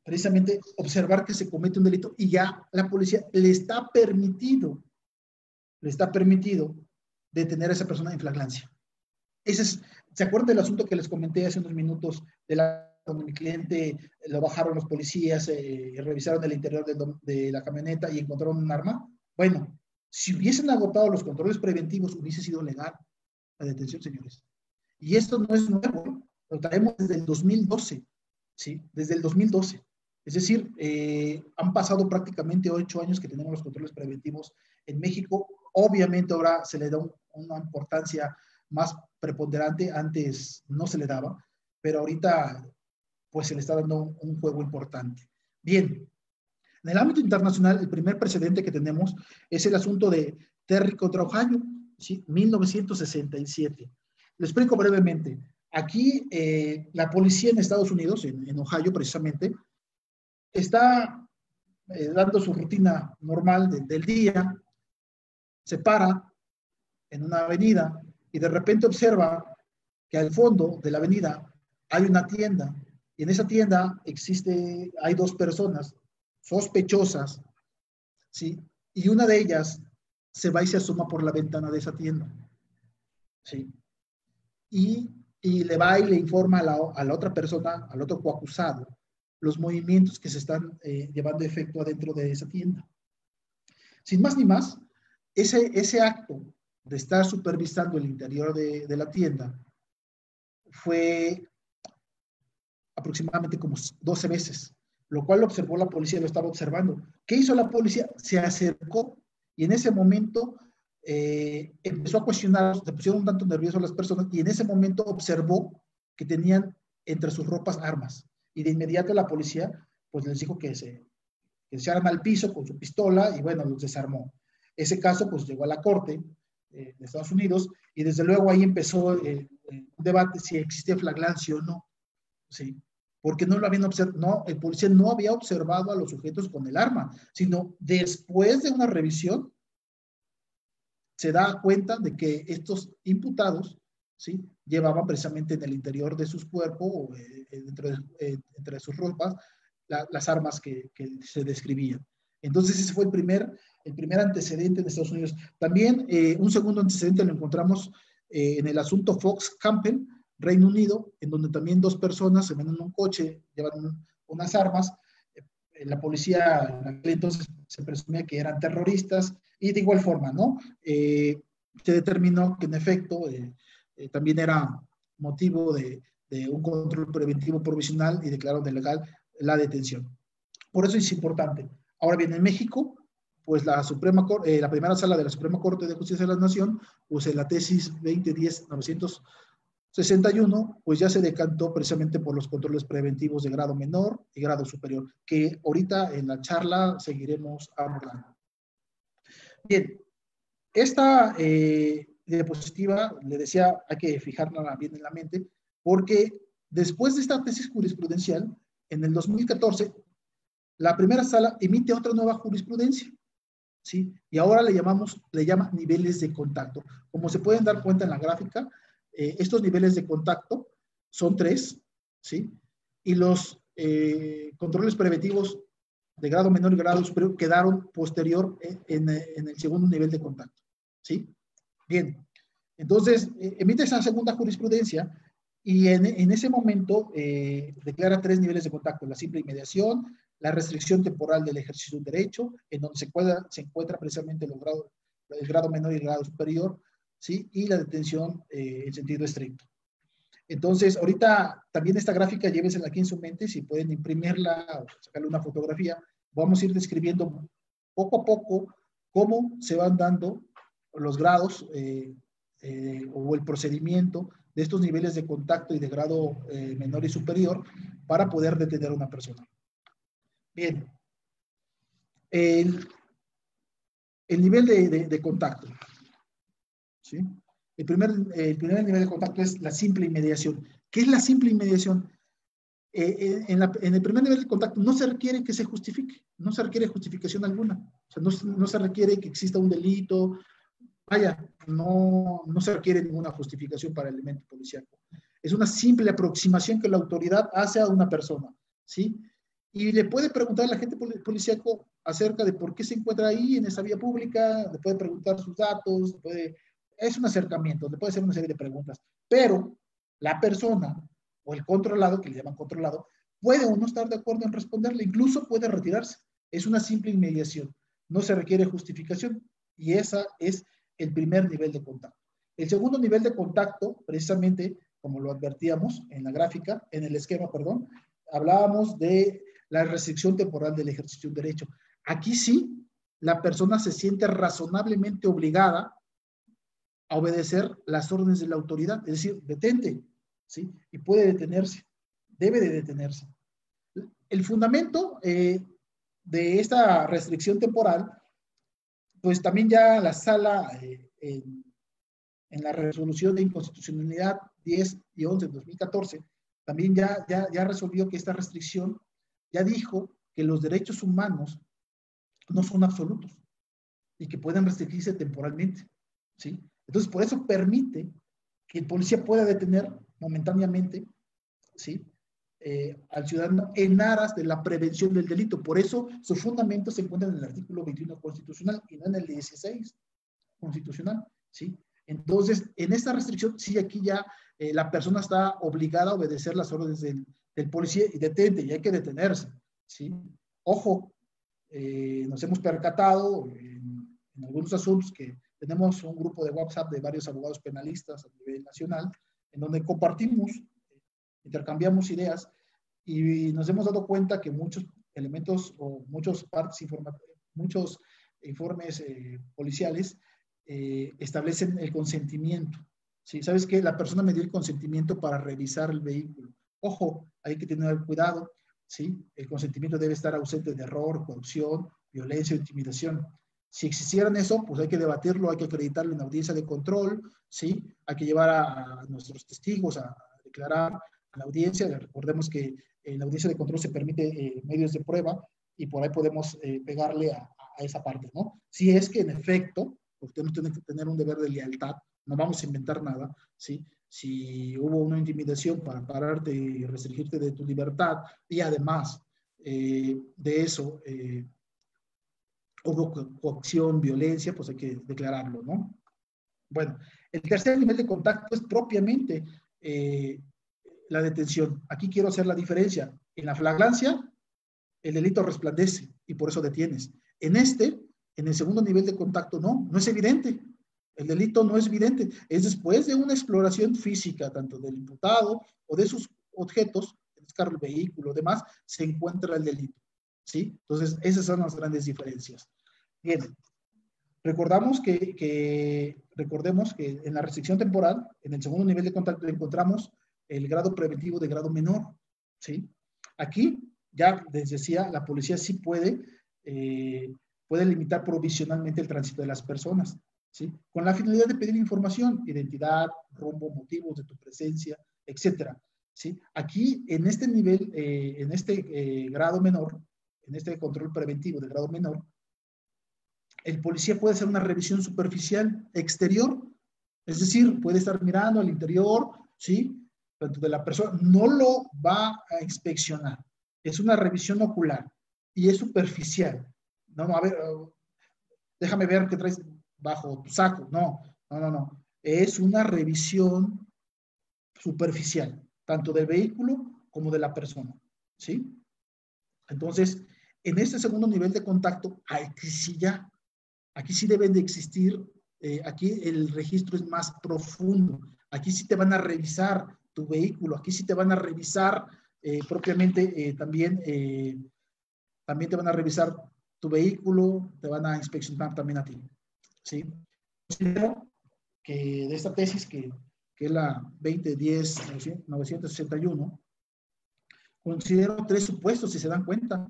precisamente observar que se comete un delito y ya la policía le está permitido detener a esa persona en flagrancia. ¿Se acuerdan del asunto que les comenté hace unos minutos donde mi cliente lo bajaron los policías, revisaron el interior de la camioneta y encontraron un arma? Bueno, si hubiesen agotado los controles preventivos, hubiese sido legal la detención, señores. Y esto no es nuevo, lo traemos desde el 2012, ¿sí? Desde el 2012. Es decir, han pasado prácticamente 8 años que tenemos los controles preventivos en México. Obviamente ahora se le da una importancia más preponderante, antes no se le daba, pero ahorita pues se le está dando un juego importante. Bien, en el ámbito internacional, el primer precedente que tenemos es el asunto de Terry contra Ohio, ¿sí? 1967. Lo explico brevemente. Aquí la policía en Estados Unidos, en Ohio precisamente, está dando su rutina normal del día, se para en una avenida y de repente observa que al fondo de la avenida hay una tienda y en esa tienda hay dos personas sospechosas, ¿sí? Y una de ellas se va y se asoma por la ventana de esa tienda, ¿sí? Y le va y le informa a la otra persona, al otro coacusado, los movimientos que se están llevando a efecto adentro de esa tienda. Sin más ni más, ese acto de estar supervisando el interior de la tienda fue aproximadamente como 12 veces, lo cual observó la policía, lo estaba observando. ¿Qué hizo la policía? Se acercó y en ese momento empezó a cuestionar, se pusieron un tanto nerviosos las personas y en ese momento observó que tenían entre sus ropas armas. Y de inmediato la policía pues les dijo que se echaran al piso con su pistola y bueno, los desarmó. Ese caso pues llegó a la corte de Estados Unidos y desde luego ahí empezó un debate si existía flagrancia o no. Sí, porque no lo habían observado, no, el policía no había observado a los sujetos con el arma, sino después de una revisión se da cuenta de que estos imputados, ¿sí? Llevaban precisamente en el interior de sus cuerpos, entre sus ropas, las armas que se describían. Entonces ese fue el primer antecedente en Estados Unidos. También un segundo antecedente lo encontramos en el asunto Fox Campbell, Reino Unido, en donde también dos personas se ven en un coche, llevan unas armas. La policía en aquel entonces se presumía que eran terroristas y de igual forma, ¿no? Se determinó que en efecto también era motivo de un control preventivo provisional y declararon ilegal la detención. Por eso es importante. Ahora bien, en México, pues la primera sala de la Suprema Corte de Justicia de la Nación, pues en la tesis 2010-961, pues ya se decantó precisamente por los controles preventivos de grado menor y grado superior, que ahorita en la charla seguiremos abordando. Bien, esta diapositiva, le decía, hay que fijarla bien en la mente, porque después de esta tesis jurisprudencial, en el 2014, la primera sala emite otra nueva jurisprudencia, ¿sí? Y ahora le llama niveles de contacto. Como se pueden dar cuenta en la gráfica, estos niveles de contacto son 3, ¿sí? Y los controles preventivos de grado menor y grado superior quedaron posterior en el segundo nivel de contacto, ¿sí? Bien, entonces emite esa segunda jurisprudencia y en ese momento declara 3 niveles de contacto: la simple inmediación, la restricción temporal del ejercicio de un derecho, en donde se encuentra precisamente el grado menor y el grado superior, ¿sí? Y la detención en sentido estricto. Entonces, ahorita también esta gráfica llévensela aquí en su mente, si pueden imprimirla o sacarle una fotografía. Vamos a ir describiendo poco a poco cómo se van dando los grados o el procedimiento de estos niveles de contacto y de grado menor y superior para poder detener a una persona. Bien, el nivel de contacto, ¿sí? El primer nivel de contacto es la simple inmediación. ¿Qué es la simple inmediación? En el primer nivel de contacto no se requiere que se justifique, no se requiere justificación alguna, o sea, no se requiere que exista un delito, vaya, no se requiere ninguna justificación para el elemento policíaco. Es una simple aproximación que la autoridad hace a una persona, ¿sí? Y le puede preguntar a la gente policíaco acerca de por qué se encuentra ahí en esa vía pública, le puede preguntar sus datos, es un acercamiento, le puede hacer una serie de preguntas, pero la persona o el controlado, que le llaman controlado, puede o no estar de acuerdo en responderle, incluso puede retirarse. Es una simple inmediación, no se requiere justificación y esa es el primer nivel de contacto. El segundo nivel de contacto, precisamente, como lo advertíamos en la gráfica, en el esquema, perdón, hablábamos de la restricción temporal del ejercicio de un derecho. Aquí sí, la persona se siente razonablemente obligada a obedecer las órdenes de la autoridad, es decir, detente, ¿sí? Y puede detenerse, debe de detenerse. El fundamento de esta restricción temporal, pues también ya la sala en la resolución de inconstitucionalidad 10 y 11 de 2014, también ya resolvió que esta restricción ya dijo que los derechos humanos no son absolutos y que pueden restringirse temporalmente, ¿sí? Entonces, por eso permite que el policía pueda detener momentáneamente, ¿sí? Al ciudadano en aras de la prevención del delito. Por eso, su fundamento se encuentra en el artículo 21 constitucional y no en el 16 constitucional, ¿sí? Entonces, en esta restricción, sí, aquí ya la persona está obligada a obedecer las órdenes del policía y detente, y hay que detenerse, ¿sí? Ojo, nos hemos percatado en algunos asuntos que tenemos un grupo de WhatsApp de varios abogados penalistas a nivel nacional, en donde compartimos, intercambiamos ideas y nos hemos dado cuenta que muchos elementos o muchos informes policiales establecen el consentimiento. ¿Sí? ¿Sabes qué? La persona me dio el consentimiento para revisar el vehículo. Ojo, hay que tener cuidado. ¿Sí? El consentimiento debe estar ausente de error, coacción, violencia o intimidación. Si existieran eso, pues hay que debatirlo, hay que acreditarlo en audiencia de control, ¿sí? Hay que llevar a nuestros testigos a declarar a la audiencia. Recordemos que en la audiencia de control se permite medios de prueba y por ahí podemos pegarle a esa parte, ¿no? Si es que en efecto, porque tenemos que tener un deber de lealtad, no vamos a inventar nada, ¿sí? Si hubo una intimidación para pararte y restringirte de tu libertad y además de eso hubo coacción, violencia, pues hay que declararlo, ¿no? Bueno, el tercer nivel de contacto es propiamente la detención. Aquí quiero hacer la diferencia. En la flagrancia, el delito resplandece y por eso detienes. En el segundo nivel de contacto, no es evidente. El delito no es evidente. Es después de una exploración física, tanto del imputado o de sus objetos, el descargo del vehículo, demás, se encuentra el delito. ¿Sí? Entonces, esas son las grandes diferencias. Bien. Recordemos que en la restricción temporal, en el segundo nivel de contacto, encontramos el grado preventivo de grado menor. ¿Sí? Aquí, ya les decía, la policía sí puede limitar provisionalmente el tránsito de las personas, ¿sí? Con la finalidad de pedir información, identidad, rumbo, motivos de tu presencia, etcétera. ¿Sí? Aquí, en este nivel, en este grado menor, en este control preventivo de grado menor, el policía puede hacer una revisión superficial exterior, es decir, puede estar mirando al interior, ¿sí? Tanto de la persona, no lo va a inspeccionar, es una revisión ocular y es superficial. No, a ver, déjame ver qué traes bajo tu saco. No. Es una revisión superficial, tanto del vehículo como de la persona, ¿sí? Entonces, en este segundo nivel de contacto, aquí sí deben de existir, aquí el registro es más profundo, aquí sí te van a revisar tu vehículo, aquí sí te van a revisar propiamente también te van a revisar tu vehículo, te van a inspeccionar también a ti, ¿sí? Considero que de esta tesis, que es la 2010-961, considero 3 supuestos, si se dan cuenta.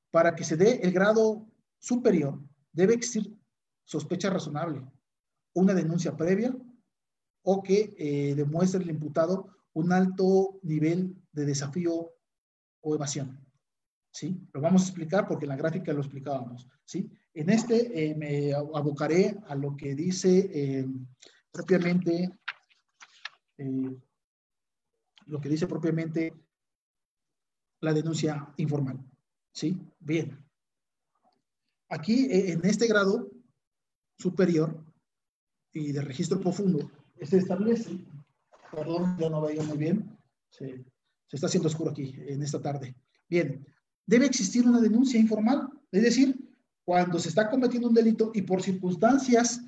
Para que se dé el grado superior, debe existir sospecha razonable, una denuncia previa o que demuestre el imputado un alto nivel de desafío o evasión. ¿Sí? Lo vamos a explicar porque en la gráfica lo explicábamos. ¿Sí? En me abocaré a lo que dice propiamente la denuncia informal. ¿Sí? Bien. Aquí, en este grado superior y de registro profundo, se establece, perdón, ya no veo muy bien, se está haciendo oscuro aquí en esta tarde. Bien, debe existir una denuncia informal, es decir, cuando se está cometiendo un delito y por circunstancias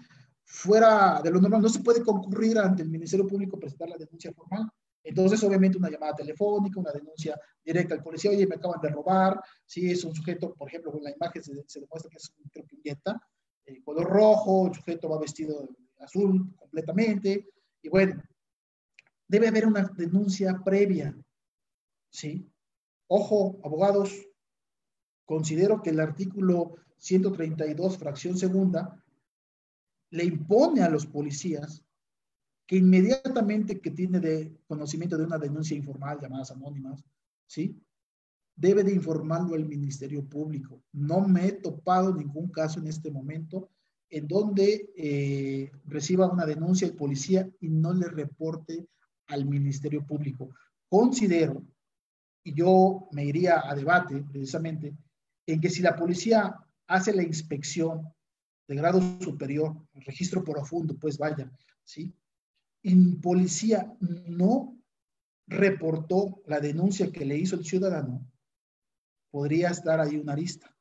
fuera de lo normal no se puede concurrir ante el Ministerio Público a presentar la denuncia formal. Entonces, obviamente, una llamada telefónica, una denuncia directa al policía, oye, me acaban de robar, si es un sujeto, por ejemplo, en la imagen se demuestra que es un, creo que un Jetta, color rojo, el sujeto va vestido de azul completamente, y bueno, debe haber una denuncia previa, ¿sí? Ojo, abogados, considero que el artículo 132, fracción segunda, le impone a los policías que inmediatamente que tiene de conocimiento de una denuncia informal, llamadas anónimas, ¿sí? debe de informarlo al Ministerio Público. No me he topado ningún caso en este momento en donde reciba una denuncia el policía y no le reporte al Ministerio Público. Considero, y yo me iría a debate precisamente, en que si la policía hace la inspección de grado superior, el registro profundo, pues vaya, ¿sí? Y policía no reportó la denuncia que le hizo el ciudadano, podría estar ahí una arista,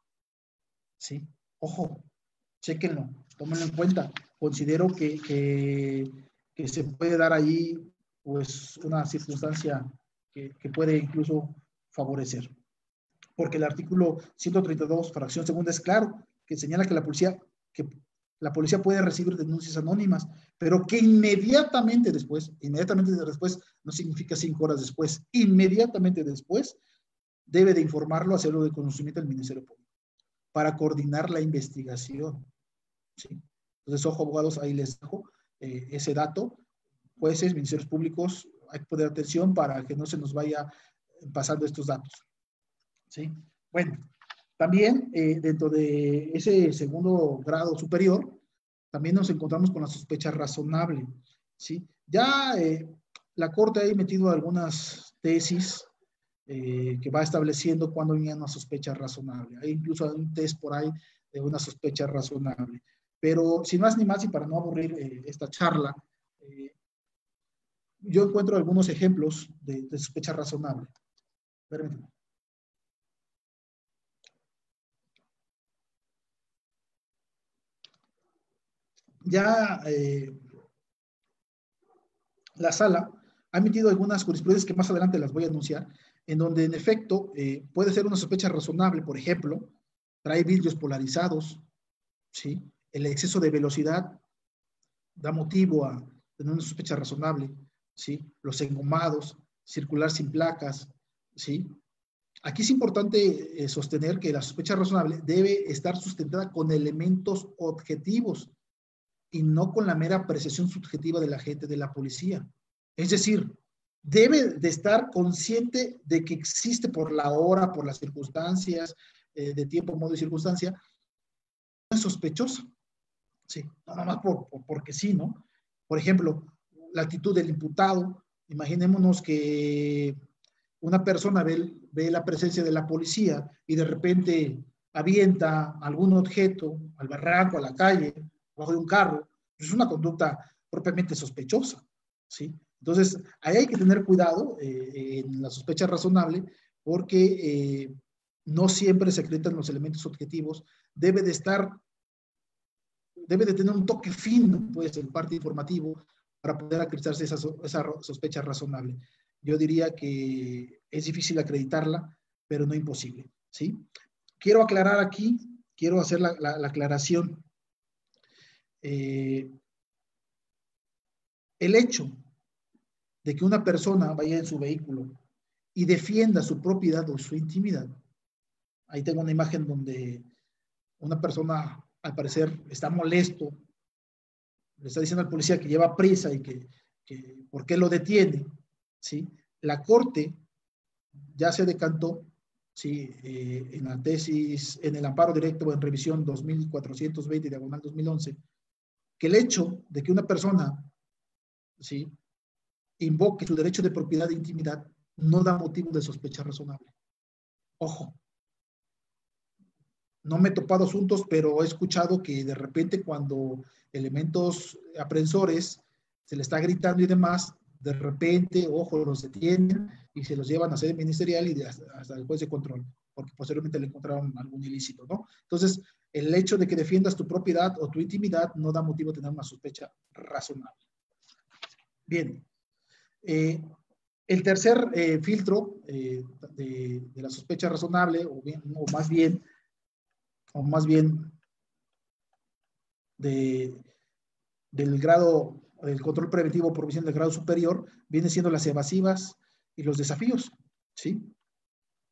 ¿sí? Ojo, chéquenlo, tómenlo en cuenta. Considero que se puede dar ahí, pues, una circunstancia que puede incluso favorecer. Porque el artículo 132, fracción segunda, es claro, que señala que la policía puede recibir denuncias anónimas, pero que inmediatamente después no significa 5 horas después, inmediatamente después debe de informarlo, hacerlo de conocimiento del Ministerio Público, para coordinar la investigación. ¿Sí? Entonces, ojo, abogados, ahí les dejo ese dato. Jueces, ministerios públicos, hay que poner atención para que no se nos vaya pasando estos datos. ¿Sí? Bueno, también dentro de ese segundo grado superior, también nos encontramos con la sospecha razonable. ¿Sí? Ya la Corte ha emitido algunas tesis que va estableciendo cuándo viene una sospecha razonable. Hay incluso un test por ahí de una sospecha razonable. Pero sin más ni más, y para no aburrir esta charla, yo encuentro algunos ejemplos de sospecha razonable. Permítanme. Ya la sala ha emitido algunas jurisprudencias que más adelante las voy a anunciar, en donde en efecto puede ser una sospecha razonable. Por ejemplo, trae vidrios polarizados, ¿sí? El exceso de velocidad da motivo a tener una sospecha razonable, ¿sí? Los engomados, circular sin placas, ¿sí? Aquí es importante sostener que la sospecha razonable debe estar sustentada con elementos objetivos y no con la mera apreciación subjetiva del agente de la policía. Es decir, debe de estar consciente de que existe por la hora, por las circunstancias, de tiempo, modo y circunstancia, es sospechosa. Sí, no nada más porque sí, ¿no? Por ejemplo, la actitud del imputado. Imaginémonos que una persona ve la presencia de la policía y de repente avienta algún objeto al barranco, a la calle, bajo de un carro. Es una conducta propiamente sospechosa, ¿sí? Entonces, ahí hay que tener cuidado en la sospecha razonable, porque no siempre se acreditan los elementos objetivos. Debe de tener un toque fino, pues, en parte informativo, para poder acreditarse esa sospecha razonable. Yo diría que es difícil acreditarla, pero no imposible, ¿sí? Quiero aclarar aquí, quiero hacer la aclaración. El hecho de que una persona vaya en su vehículo y defienda su propiedad o su intimidad. Ahí tengo una imagen donde una persona, al parecer, está molesto, le está diciendo al policía que lleva prisa y que por qué lo detiene, ¿sí? La Corte ya se decantó, ¿sí? En la tesis, en el amparo directo en revisión 2420, diagonal 2011, que el hecho de que una persona, ¿sí?, invoque su derecho de propiedad e intimidad no da motivo de sospecha razonable. Ojo, no me he topado asuntos, pero he escuchado que de repente cuando elementos aprensores se le está gritando y demás, de repente, ojo, los detienen y se los llevan a sede ministerial y hasta el juez de control, porque posteriormente le encontraron algún ilícito, ¿no? Entonces, el hecho de que defiendas tu propiedad o tu intimidad no da motivo de tener una sospecha razonable. Bien. El tercer filtro de la sospecha razonable, o más bien del grado, del control preventivo por visión del grado superior, viene siendo las evasivas y los desafíos, ¿sí?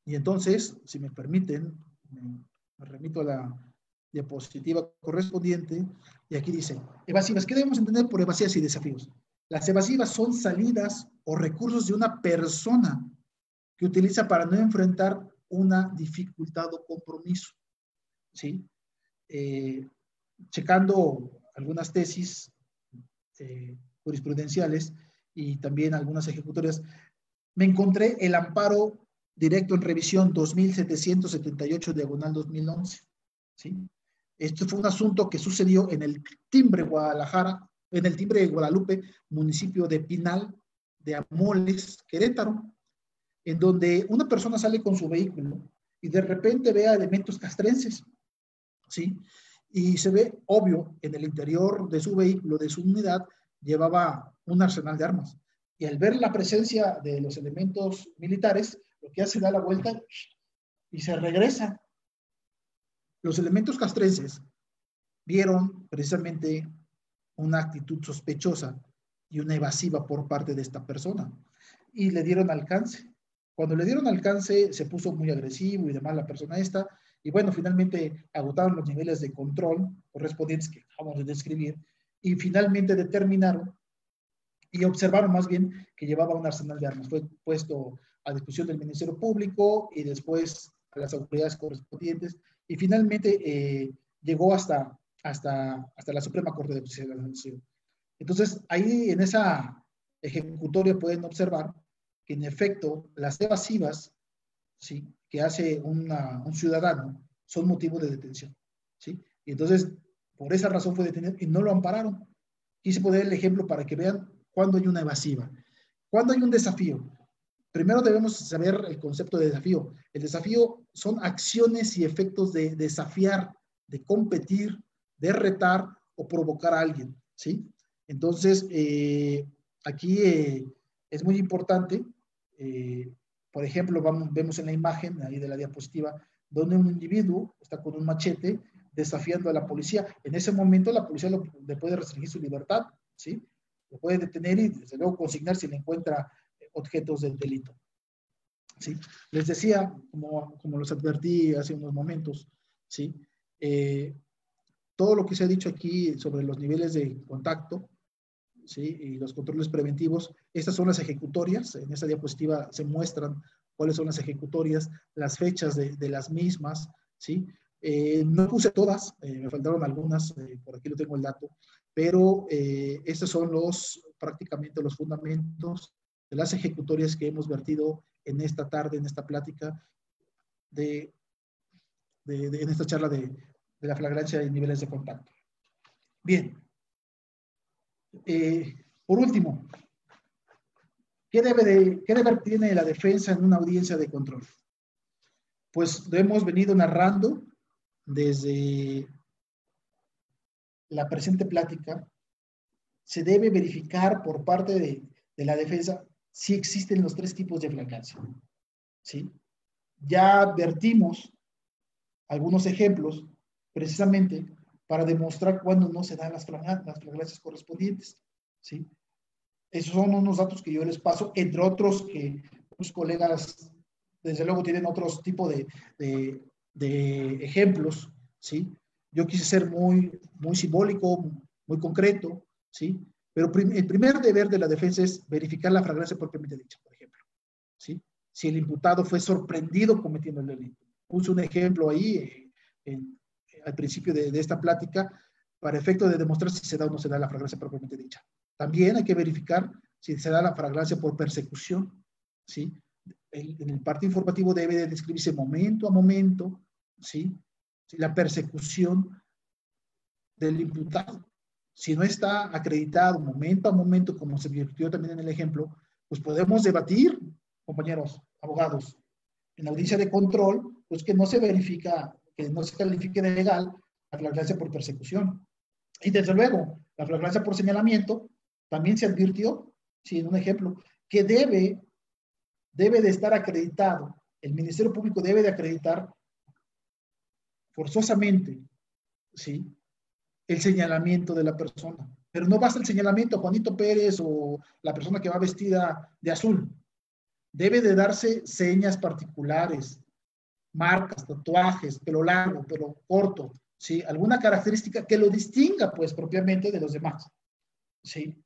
Y entonces, si me permiten, me remito a la diapositiva correspondiente, y aquí dice, evasivas. ¿Qué debemos entender por evasivas y desafíos? Las evasivas son salidas o recursos de una persona que utiliza para no enfrentar una dificultad o compromiso, ¿sí? Checando algunas tesis jurisprudenciales y también algunas ejecutorias, me encontré el amparo directo en revisión 2778/2011, ¿sí? Esto fue un asunto que sucedió en el timbre Guadalajara, en el timbre de Guadalupe, municipio de Pinal, de Amoles, Querétaro, en donde una persona sale con su vehículo y de repente ve elementos castrenses, ¿sí? Y se ve obvio, en el interior de su vehículo, de su unidad, llevaba un arsenal de armas. Y al ver la presencia de los elementos militares, lo que hace da la vuelta y se regresa. Los elementos castrenses vieron precisamente una actitud sospechosa y una evasiva por parte de esta persona y le dieron alcance. Cuando le dieron alcance se puso muy agresivo y demás la persona esta, y bueno, finalmente agotaron los niveles de control correspondientes que acabamos de describir y finalmente determinaron y observaron más bien que llevaba un arsenal de armas. Fue puesto a discusión del Ministerio Público y después a las autoridades correspondientes y finalmente llegó hasta la Suprema Corte de Justicia de la Nación. Entonces, ahí en esa ejecutoria pueden observar que en efecto las evasivas, ¿sí?, que hace un ciudadano son motivo de detención, ¿sí? Y entonces, por esa razón fue detenido y no lo ampararon. Quise poner el ejemplo para que vean cuándo hay una evasiva. Cuando hay un desafío, primero debemos saber el concepto de desafío. El desafío son acciones y efectos de desafiar, de competir, de retar o provocar a alguien, ¿sí? Entonces, aquí es muy importante, por ejemplo, vemos en la imagen ahí de la diapositiva, donde un individuo está con un machete desafiando a la policía. En ese momento la policía le puede restringir su libertad, ¿sí? Lo puede detener y desde luego consignar si le encuentra objetos del delito, ¿sí? Les decía, como los advertí hace unos momentos, ¿sí? Todo lo que se ha dicho aquí sobre los niveles de contacto, ¿sí?, y los controles preventivos, estas son las ejecutorias. En esta diapositiva se muestran cuáles son las ejecutorias, las fechas de las mismas, ¿sí? No puse todas, me faltaron algunas, por aquí lo tengo el dato, pero estos son prácticamente los fundamentos de las ejecutorias que hemos vertido en esta tarde, en esta plática, en esta charla de la flagrancia y niveles de contacto. Bien. Por último, ¿qué deber tiene la defensa en una audiencia de control? Pues lo hemos venido narrando desde la presente plática. Se debe verificar por parte de la defensa si existen los tres tipos de flagrancia, ¿sí? Ya vertimos algunos ejemplos precisamente para demostrar cuándo no se dan las flagrancias correspondientes, ¿sí? Esos son unos datos que yo les paso, entre otros que los colegas, desde luego, tienen otros tipos de ejemplos, ¿sí? Yo quise ser muy simbólico, muy concreto, ¿sí? Pero el primer deber de la defensa es verificar la flagrancia propiamente dicha, por ejemplo, ¿sí? Si el imputado fue sorprendido cometiendo el delito. Puse un ejemplo ahí al principio de esta plática para efecto de demostrar si se da o no se da la flagrancia propiamente dicha. También hay que verificar si se da la flagrancia por persecución, ¿sí? En el parte informativo debe de describirse momento a momento, ¿sí?, la persecución del imputado. Si no está acreditado momento a momento, como se virtió también en el ejemplo, pues podemos debatir, compañeros abogados, en la audiencia de control, pues que no se verifica, que no se califique de legal la flagrancia por persecución. Y desde luego, la flagrancia por señalamiento también se advirtió, sí, en un ejemplo, que debe de estar acreditado. El Ministerio Público debe de acreditar forzosamente, ¿sí?, el señalamiento de la persona. Pero no basta el señalamiento, Juanito Pérez o la persona que va vestida de azul. Debe de darse señas particulares, marcas, tatuajes, pelo largo, pelo corto, ¿sí? Alguna característica que lo distinga, pues, propiamente de los demás, ¿sí?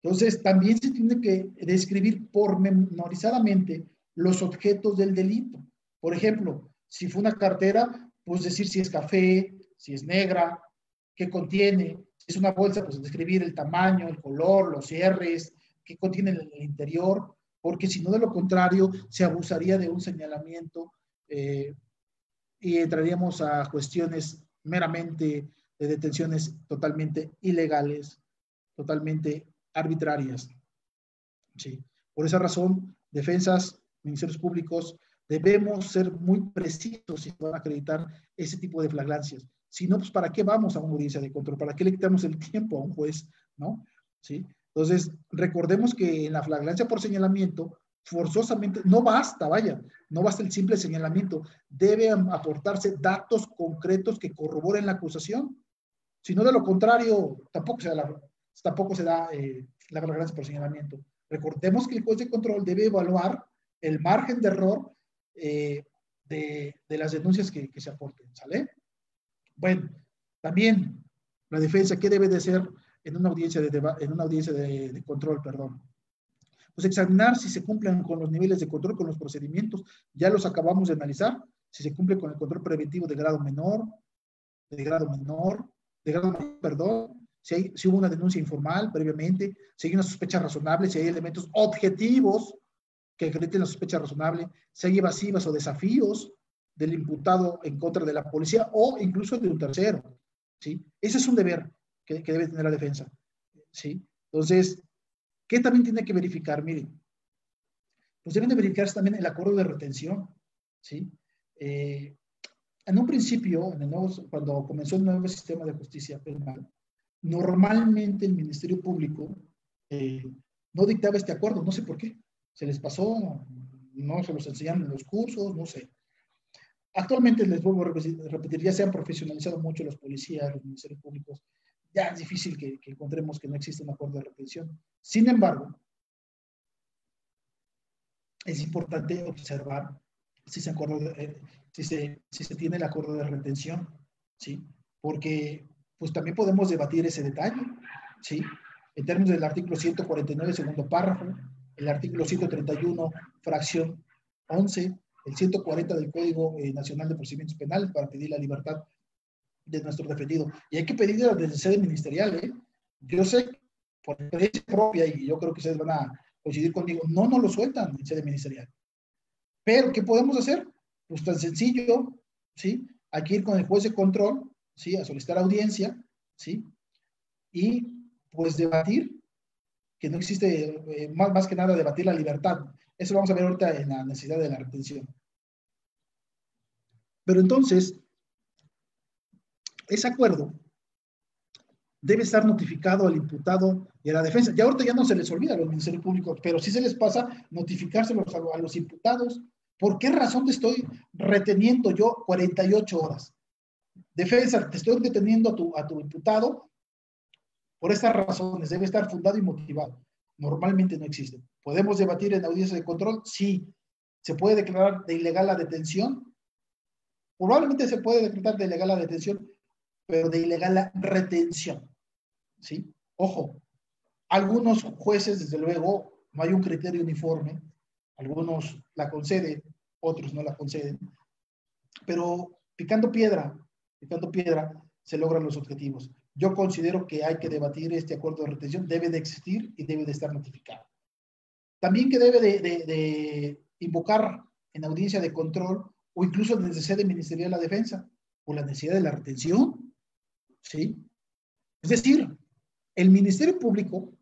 Entonces, también se tiene que describir pormenorizadamente los objetos del delito. Por ejemplo, si fue una cartera, pues decir si es café, si es negra, qué contiene. Si es una bolsa, pues describir el tamaño, el color, los cierres, qué contiene en el interior, porque si no, de lo contrario, se abusaría de un señalamiento y entraríamos a cuestiones meramente de detenciones totalmente ilegales, totalmente arbitrarias. Sí. Por esa razón, defensas, ministerios públicos, debemos ser muy precisos y van a acreditar ese tipo de flagrancias. Si no, pues ¿para qué vamos a una audiencia de control? ¿Para qué le quitamos el tiempo a un juez? ¿No? ¿Sí? Entonces, recordemos que en la flagrancia por señalamiento, forzosamente, no basta, vaya, no basta el simple señalamiento, debe aportarse datos concretos que corroboren la acusación. Si no, de lo contrario, tampoco se da la flagrancia por señalamiento. Recordemos que el juez de control debe evaluar el margen de error de las denuncias que se aporten, ¿sale? Bueno, también la defensa, ¿qué debe de ser en una audiencia de control, perdón? Pues examinar si se cumplen con los niveles de control, con los procedimientos, ya los acabamos de analizar, si se cumple con el control preventivo de grado mayor, perdón, si hubo una denuncia informal previamente, si hay una sospecha razonable, si hay elementos objetivos que acrediten la sospecha razonable, si hay evasivas o desafíos del imputado en contra de la policía o incluso de un tercero, ¿sí? Ese es un deber que debe tener la defensa, ¿sí? Entonces, ¿qué también tiene que verificar? Miren, pues deben de verificarse también el acuerdo de retención, ¿sí? En un principio, cuando comenzó el nuevo sistema de justicia penal, normalmente el Ministerio Público no dictaba este acuerdo, no sé por qué. Se les pasó, no se los enseñaron en los cursos, no sé. Actualmente, les vuelvo a repetir, ya se han profesionalizado mucho los policías, los ministerios públicos. Ya es difícil que encontremos que no existe un acuerdo de retención. Sin embargo, es importante observar si se tiene el acuerdo de retención, ¿sí? Porque pues también podemos debatir ese detalle, ¿sí? En términos del artículo 149, segundo párrafo, el artículo 131, fracción 11, el 140 del Código Nacional de Procedimientos Penales para pedir la libertad de nuestro defendido. Y hay que pedirla desde sede ministerial, ¿eh? Yo sé, por experiencia propia, y yo creo que ustedes van a coincidir conmigo, no nos lo sueltan en sede ministerial. Pero, ¿qué podemos hacer? Pues tan sencillo, ¿sí? Hay que ir con el juez de control, ¿sí? A solicitar audiencia, ¿sí? Y, pues, debatir, que no existe, más que nada, debatir la libertad. Eso lo vamos a ver ahorita en la necesidad de la retención. Pero entonces, ese acuerdo debe estar notificado al imputado y a la defensa. Ya ahorita ya no se les olvida a los ministerios públicos, pero sí se les pasa notificárselos a los imputados. ¿Por qué razón te estoy reteniendo yo 48 horas? Defensa, te estoy deteniendo a tu imputado por estas razones. Debe estar fundado y motivado. Normalmente no existen. ¿Podemos debatir en audiencia de control? Sí. ¿Se puede declarar de ilegal la detención? Probablemente se puede declarar de ilegal la detención, pero de ilegal la retención. ¿Sí? Ojo, algunos jueces, desde luego, no hay un criterio uniforme. Algunos la conceden, otros no la conceden. Pero picando piedra, se logran los objetivos. Yo considero que hay que debatir este acuerdo de retención, debe de existir y debe de estar notificado. También que debe de invocar en audiencia de control o incluso desde sede ministerial de la defensa por la necesidad de la retención. ¿Sí? Es decir, el Ministerio Público,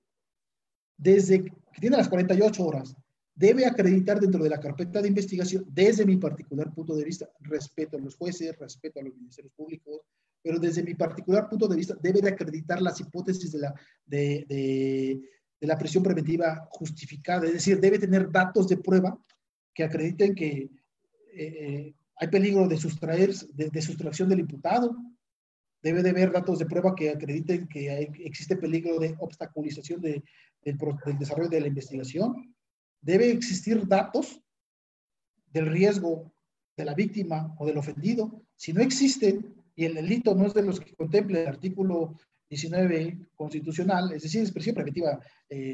desde que tiene las 48 horas, debe acreditar dentro de la carpeta de investigación, desde mi particular punto de vista, respeto a los jueces, respeto a los ministerios públicos, pero desde mi particular punto de vista, debe de acreditar las hipótesis de la prisión preventiva justificada, es decir, debe tener datos de prueba que acrediten que hay peligro de sustracción del imputado, debe de haber datos de prueba que acrediten que existe peligro de obstaculización del desarrollo de la investigación. Debe existir datos del riesgo de la víctima o del ofendido. Si no existen y el delito no es de los que contemple el artículo 19 constitucional, es decir, es prisión preventiva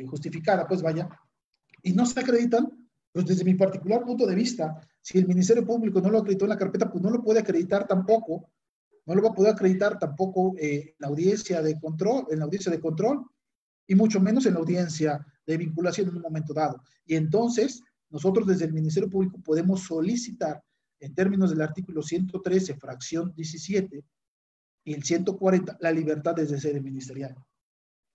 justificada, pues vaya, y no se acreditan, Pues desde mi particular punto de vista, si el Ministerio Público no lo acreditó en la carpeta, pues no lo puede acreditar tampoco, no lo va a poder acreditar tampoco en la audiencia de control, y mucho menos en la audiencia de vinculación en un momento dado. Y entonces, nosotros desde el Ministerio Público podemos solicitar, en términos del artículo 113, fracción 17, y el 140, la libertad desde sede ministerial.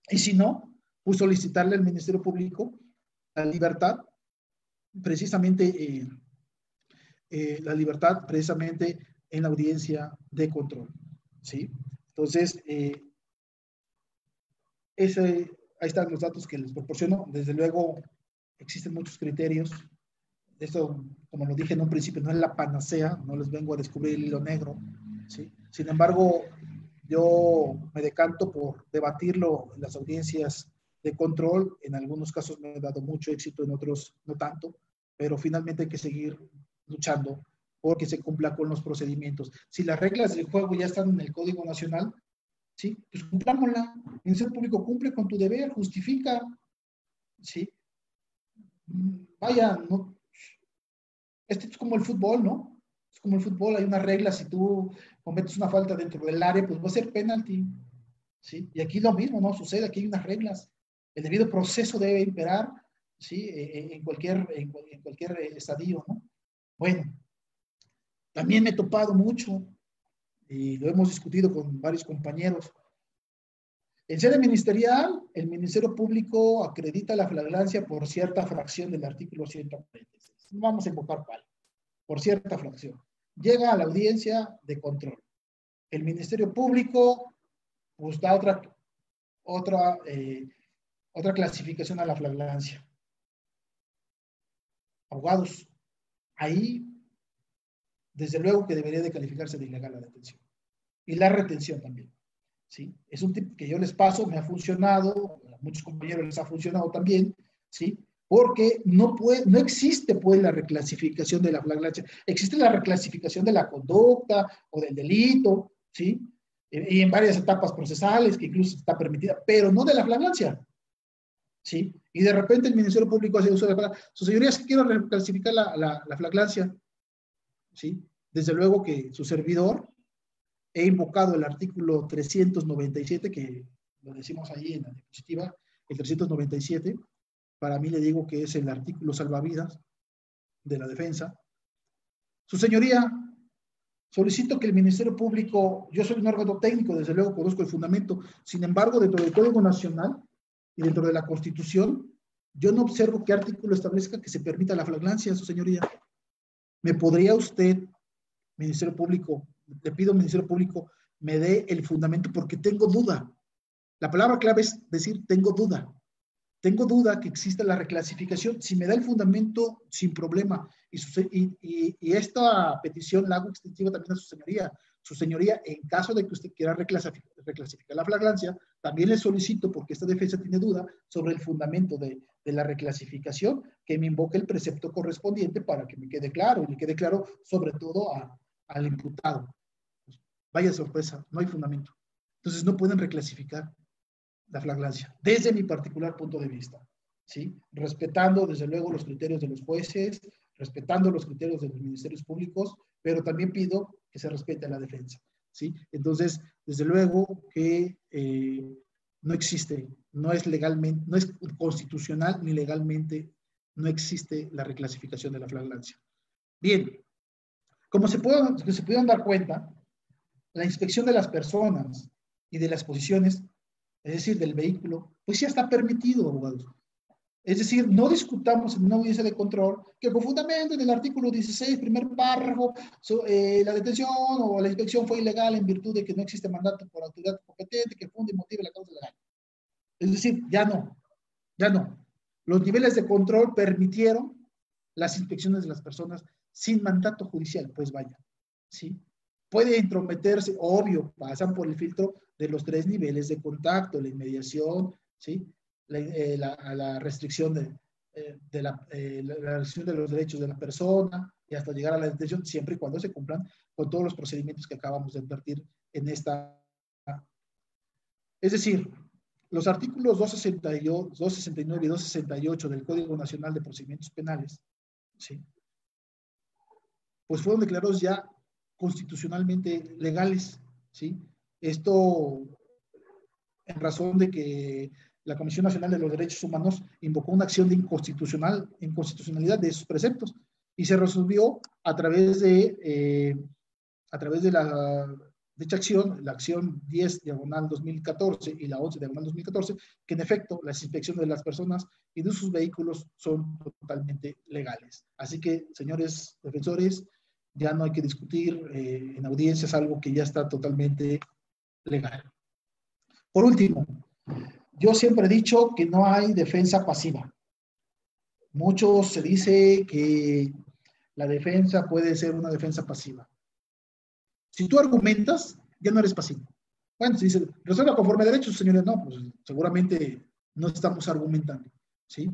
Y si no, pues solicitarle al Ministerio Público la libertad precisamente en la audiencia de control, ¿sí? Entonces, ahí están los datos que les proporciono. Desde luego, existen muchos criterios. Esto, como lo dije en un principio, no es la panacea, no les vengo a descubrir el hilo negro, ¿sí? Sin embargo, yo me decanto por debatirlo en las audiencias de control. En algunos casos me he dado mucho éxito, en otros no tanto, pero finalmente hay que seguir luchando porque se cumpla con los procedimientos. Si las reglas del juego ya están en el Código Nacional, ¿sí? Pues cumplámosla. El Ministerio Público cumple con tu deber, justifica, ¿sí? Vaya, no, este es como el fútbol, ¿no? Es como el fútbol, hay unas reglas, si tú cometes una falta dentro del área, pues va a ser penalti, ¿sí? Y aquí lo mismo, ¿no? Sucede, aquí hay unas reglas. El debido proceso debe imperar, ¿sí? En cualquier estadio, ¿no? Bueno, también me he topado mucho, y lo hemos discutido con varios compañeros. En sede ministerial, el Ministerio Público acredita la flagrancia por cierta fracción del artículo 146. No vamos a invocar cuál, por cierta fracción. Llega a la audiencia de control. El Ministerio Público pues da otra clasificación a la flagrancia. Abogados, ahí desde luego que debería de calificarse de ilegal la detención. Y la retención también. ¿Sí? Es un tip que yo les paso, me ha funcionado, a muchos compañeros les ha funcionado también, ¿sí? Porque no existe pues la reclasificación de la flagrancia, existe la reclasificación de la conducta o del delito, ¿sí? Y en varias etapas procesales que incluso está permitida, pero no de la flagrancia, ¿sí? Y de repente el Ministerio Público hace uso de la palabra, sus señorías, quiero reclasificar la flagrancia, ¿sí? Desde luego que su servidor he invocado el artículo 397, que lo decimos ahí en la diapositiva, el 397, para mí le digo que es el artículo salvavidas de la defensa. Su señoría, solicito que el Ministerio Público, yo soy un órgano técnico, desde luego conozco el fundamento, sin embargo, dentro del Código Nacional y dentro de la Constitución, yo no observo qué artículo establezca que se permita la flagrancia, su señoría. ¿Me podría usted, Ministerio Público, le pido al Ministerio Público, me dé el fundamento porque tengo duda? La palabra clave es decir, tengo duda. Tengo duda que exista la reclasificación. Si me da el fundamento, sin problema. Y esta petición la hago extensiva también a su señoría. Su señoría, en caso de que usted quiera reclasificar la flagrancia, también le solicito, porque esta defensa tiene duda sobre el fundamento de la reclasificación, que me invoque el precepto correspondiente para que me quede claro, y le quede claro sobre todo al imputado. Vaya sorpresa, no hay fundamento. Entonces no pueden reclasificar la flagrancia, desde mi particular punto de vista, ¿sí? Respetando desde luego los criterios de los jueces, respetando los criterios de los ministerios públicos, pero también pido que se respete a la defensa, ¿sí? Entonces, desde luego que no existe, no es legalmente, no es constitucional ni legalmente, no existe la reclasificación de la flagrancia. Bien, como se pudieron dar cuenta, la inspección de las personas y de las posiciones, es decir, del vehículo, pues ya está permitido, abogados. Es decir, no discutamos en una audiencia de control que con fundamento del artículo 16, primer párrafo, la detención o la inspección fue ilegal en virtud de que no existe mandato por autoridad competente que funde y motive la causa legal. Es decir, ya no. Los niveles de control permitieron las inspecciones de las personas sin mandato judicial, pues vaya, ¿sí? Puede intrometerse, obvio, pasan por el filtro de los 3 niveles de contacto, la inmediación, ¿sí? La restricción la restricción de los derechos de la persona y hasta llegar a la detención, siempre y cuando se cumplan con todos los procedimientos que acabamos de advertir en esta. Es decir, los artículos 269 y 268 del Código Nacional de Procedimientos Penales ¿sí? Pues fueron declarados ya constitucionalmente legales, ¿sí? Esto en razón de que la Comisión Nacional de los Derechos Humanos invocó una acción de inconstitucionalidad de esos preceptos y se resolvió a través de dicha acción, la acción 10/2014 y la 11/2014, que en efecto las inspecciones de las personas y de sus vehículos son totalmente legales. Así que, señores defensores, ya no hay que discutir en audiencias algo que ya está totalmente legal. Por último, yo siempre he dicho que no hay defensa pasiva. Muchos se dice que la defensa puede ser una defensa pasiva. Si tú argumentas, ya no eres pasivo. Bueno, si dice, resuelva conforme a derechos, señores, no, pues seguramente no estamos argumentando, ¿sí?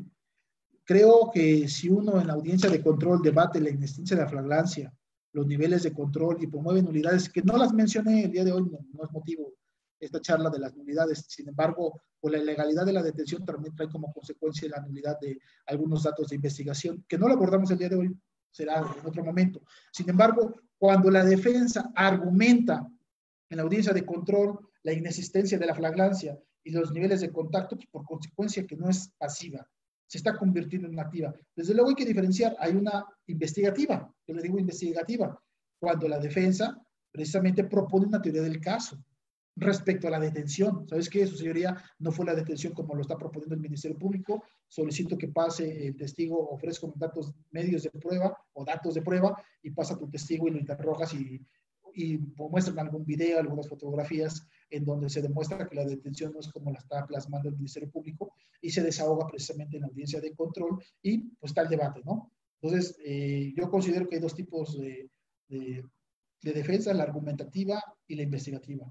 Creo que si uno en la audiencia de control debate la inexistencia de la flagrancia, los niveles de control y promueve nulidades, que no las mencioné el día de hoy, no es motivo esta charla de las nulidades, sin embargo, por la ilegalidad de la detención también trae como consecuencia la nulidad de algunos datos de investigación, que no lo abordamos el día de hoy, será en otro momento. Sin embargo, cuando la defensa argumenta en la audiencia de control la inexistencia de la flagrancia y los niveles de contacto, pues por consecuencia que no es pasiva, se está convirtiendo en activa. Desde luego hay que diferenciar, hay una investigativa, yo le digo investigativa, cuando la defensa precisamente propone una teoría del caso respecto a la detención. ¿Sabes qué? Su señoría, no fue la detención como lo está proponiendo el Ministerio Público, solicito que pase el testigo, ofrezco datos medios de prueba o datos de prueba y pasa tu testigo y lo interrogas y muestran algún video, algunas fotografías en donde se demuestra que la detención no es como la está plasmando el Ministerio Público y se desahoga precisamente en la audiencia de control y pues está el debate, ¿no? Entonces, yo considero que hay dos tipos de defensa, la argumentativa y la investigativa.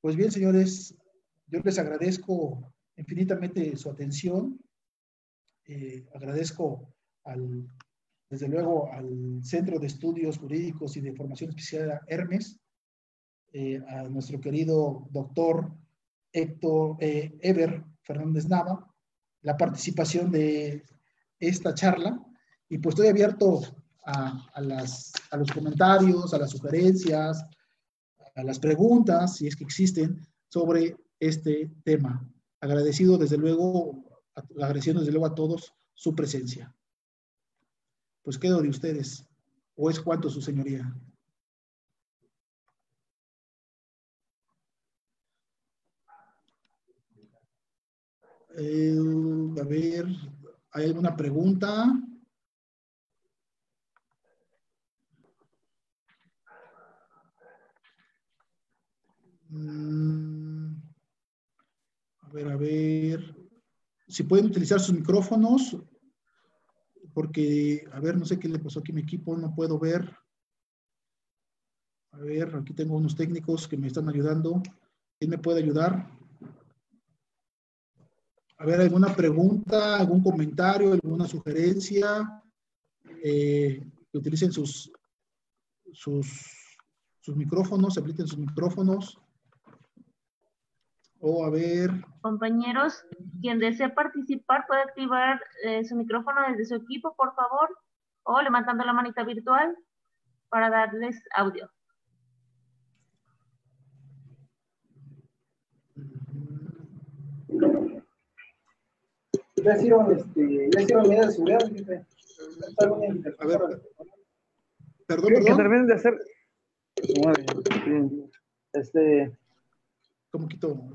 Pues bien, señores, yo les agradezco infinitamente su atención. Agradezco desde luego al Centro de Estudios Jurídicos y de Formación Especial Hermes, a nuestro querido doctor Eber Fernández Nava, la participación de esta charla, y pues estoy abierto a los comentarios, a las sugerencias, a las preguntas, si es que existen, sobre este tema. Agradeciendo desde luego a todos su presencia. Pues quedo de ustedes, o es cuanto, su señoría. A ver, ¿hay alguna pregunta? A ver, si pueden utilizar sus micrófonos, porque, a ver, no sé qué le pasó aquí a mi equipo, no puedo ver. A ver, aquí tengo unos técnicos que me están ayudando. ¿Quién me puede ayudar? A ver, ¿alguna pregunta, algún comentario, alguna sugerencia? Que utilicen sus micrófonos, habiliten sus micrófonos. O a ver. Compañeros, quien desee participar puede activar su micrófono desde su equipo, por favor, o levantando la manita virtual para darles audio. Ya hicieron medidas de seguridad, jefe. A ver, perdón. Que terminen de hacer. ¿Cómo quito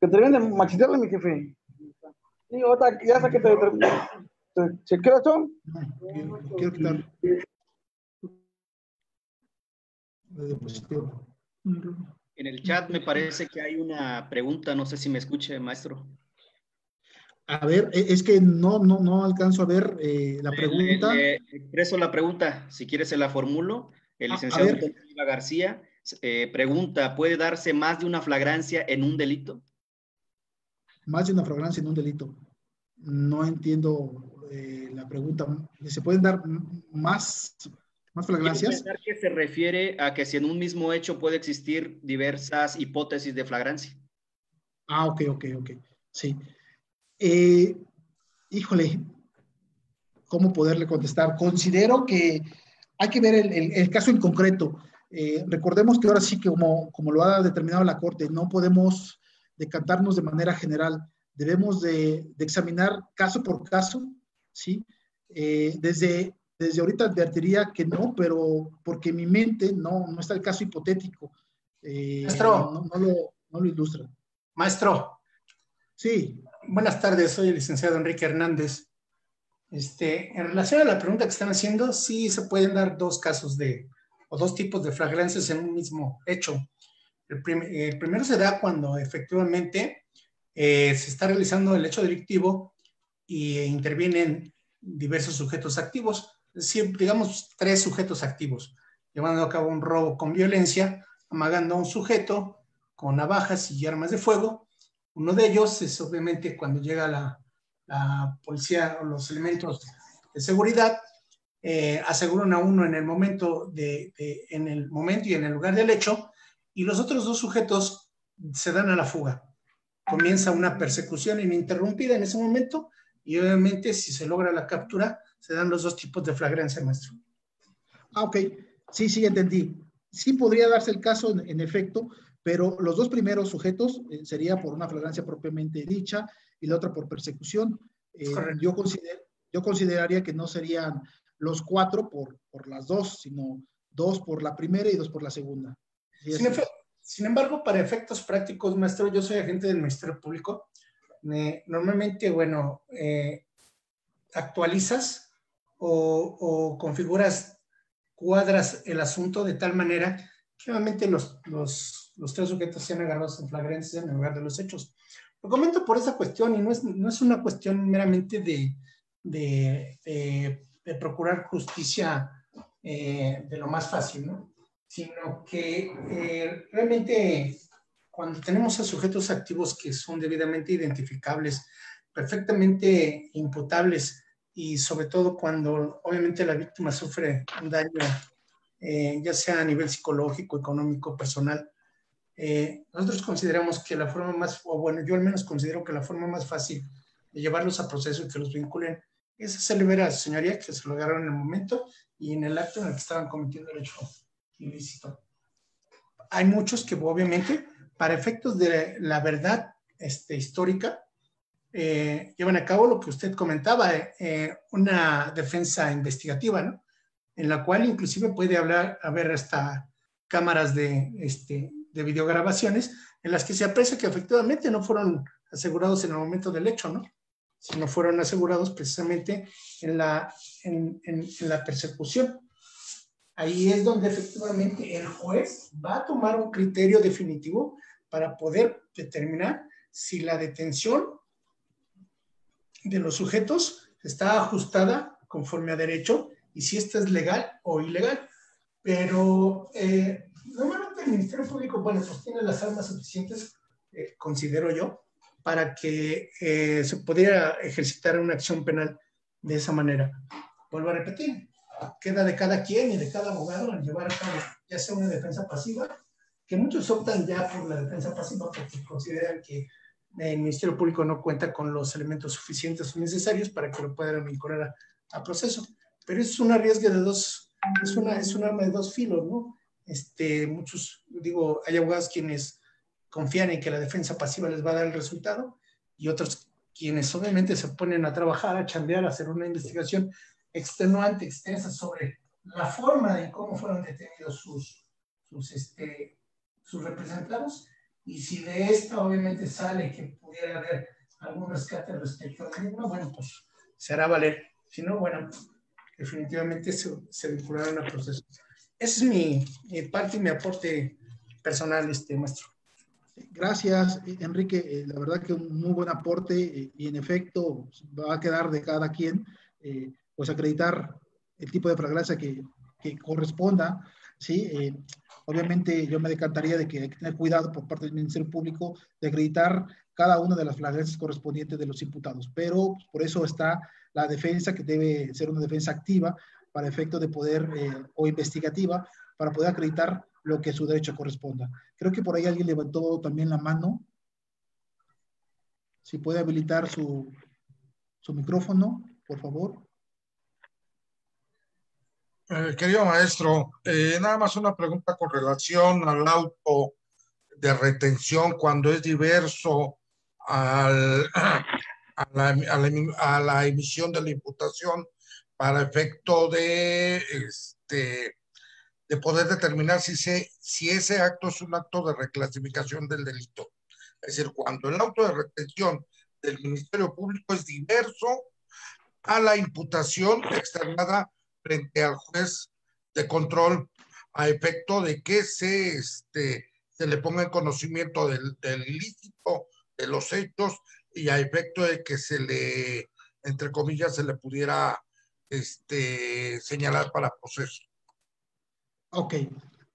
Que terminen de maxitarle, mi jefe. Sí, ahorita ya saqué te ¿qué hora son? No, quiero quitar. En el chat me parece que hay una pregunta, no sé si me escuche, maestro. A ver, es que no alcanzo a ver la pregunta. Le expreso la pregunta, si quiere se la formulo. El licenciado Silva García pregunta, ¿puede darse más de una flagrancia en un delito? Más de una flagrancia en un delito. No entiendo la pregunta. ¿Se pueden dar más flagrancias? Quiero pensar que se refiere a que si en un mismo hecho puede existir diversas hipótesis de flagrancia. Ah, ok. Sí. Híjole, cómo poderle contestar. Considero que hay que ver el caso en concreto. Recordemos que ahora sí que como lo ha determinado la Corte, no podemos decantarnos de manera general. Debemos de examinar caso por caso, ¿sí? Desde ahorita advertiría que no, pero porque en mi mente no está el caso hipotético. Maestro. No lo ilustra. Maestro. Sí. Buenas tardes, soy el licenciado Enrique Hernández. En relación a la pregunta que están haciendo, sí se pueden dar dos tipos de flagrancias en un mismo hecho. El primero se da cuando efectivamente se está realizando el hecho delictivo y intervienen diversos sujetos activos, es decir, digamos 3 sujetos activos, llevando a cabo un robo con violencia, amagando a un sujeto con navajas y armas de fuego. Uno de ellos es obviamente cuando llega la policía o los elementos de seguridad, aseguran a uno en el momento y en el lugar del hecho, y los otros 2 sujetos se dan a la fuga. Comienza una persecución ininterrumpida en ese momento, y obviamente si se logra la captura, se dan los 2 tipos de flagrancia, maestro. Ok, sí, entendí. Sí podría darse el caso en efecto, pero los 2 primeros sujetos sería por una flagrancia propiamente dicha y la otra por persecución. Yo consideraría que no serían los 4 por las 2, sino 2 por la primera y 2 por la segunda. Sin embargo, para efectos prácticos, maestro, yo soy agente del Ministerio Público. Normalmente, bueno, actualizas o configuras, cuadras el asunto de tal manera que obviamente los 3 sujetos sean agarrados en flagrancia en lugar de los hechos. Lo comento por esa cuestión, y no es una cuestión meramente de procurar justicia de lo más fácil, ¿no? Sino que realmente cuando tenemos a sujetos activos que son debidamente identificables, perfectamente imputables, y sobre todo cuando obviamente la víctima sufre un daño, ya sea a nivel psicológico, económico, personal, nosotros consideramos que la forma más, o bueno, yo al menos considero que la forma más fácil de llevarlos a proceso y que los vinculen es hacerle ver a su señoría que se lo agarraron en el momento y en el acto en el que estaban cometiendo el hecho ilícito. Hay muchos que obviamente, para efectos de la verdad histórica, llevan a cabo lo que usted comentaba, una defensa investigativa, ¿no? En la cual inclusive puede haber hasta cámaras de videograbaciones en las que se aprecia que efectivamente no fueron asegurados en el momento del hecho, ¿no? Sino fueron asegurados precisamente en la persecución. Ahí es donde efectivamente el juez va a tomar un criterio definitivo para poder determinar si la detención de los sujetos está ajustada conforme a derecho y si esta es legal o ilegal. Pero normalmente el Ministerio Público, bueno, pues tiene las armas suficientes, considero yo, para que se pudiera ejercitar una acción penal de esa manera. Vuelvo a repetir, queda de cada quien y de cada abogado en llevar a cabo ya sea una defensa pasiva, que muchos optan ya por la defensa pasiva porque consideran que el Ministerio Público no cuenta con los elementos suficientes o necesarios para que lo puedan vincular a proceso. Pero es un arriesgue de dos, es un arma de 2 filos, ¿no? Muchos, digo, hay abogados quienes confían en que la defensa pasiva les va a dar el resultado, y otros quienes obviamente se ponen a trabajar, a chambear, a hacer una investigación extenuante, extensa sobre la forma de cómo fueron detenidos sus representados, y si de esta obviamente sale que pudiera haber algún rescate respecto al mismo, bueno, pues se hará valer. Si no, bueno, definitivamente se vincularán a proceso. Ese es mi parte y mi aporte personal, maestro. Gracias, Enrique. La verdad que un muy buen aporte, y en efecto va a quedar de cada quien pues acreditar el tipo de flagrancia que corresponda, ¿sí? Obviamente yo me decantaría de que hay que tener cuidado por parte del Ministerio Público de acreditar cada una de las flagrancias correspondientes de los imputados, pero por eso está la defensa, que debe ser una defensa activa para efecto de poder, o investigativa, para poder acreditar lo que su derecho corresponda. Creo que por ahí alguien levantó también la mano. Si puede habilitar su micrófono, por favor. Querido maestro, nada más una pregunta con relación al auto de retención cuando es diverso a la emisión de la imputación para efecto de poder determinar si ese acto es un acto de reclasificación del delito. Es decir, cuando el auto de retención del Ministerio Público es diverso a la imputación externada frente al juez de control a efecto de que se le ponga en conocimiento del ilícito, de los hechos, y a efecto de que entre comillas, se le pudiera señalar para proceso. Ok.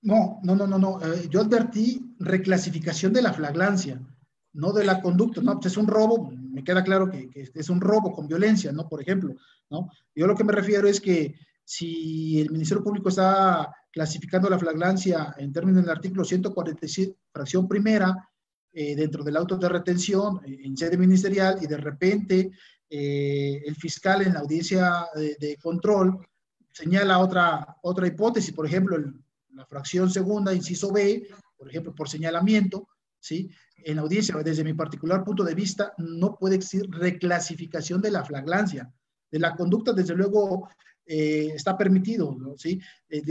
No. Yo advertí reclasificación de la flagrancia, no de la conducta. No, pues es un robo, me queda claro que es un robo con violencia, ¿no? Por ejemplo, ¿no? Yo lo que me refiero es que si el Ministerio Público está clasificando la flagrancia en términos del artículo 147, fracción primera, dentro del auto de retención en sede ministerial, y de repente el fiscal en la audiencia de control señala otra hipótesis, por ejemplo, la fracción segunda, inciso B, por ejemplo, por señalamiento, ¿sí? En la audiencia, desde mi particular punto de vista, no puede existir reclasificación de la flagrancia. De la conducta, desde luego, está permitido, ¿no? ¿Sí?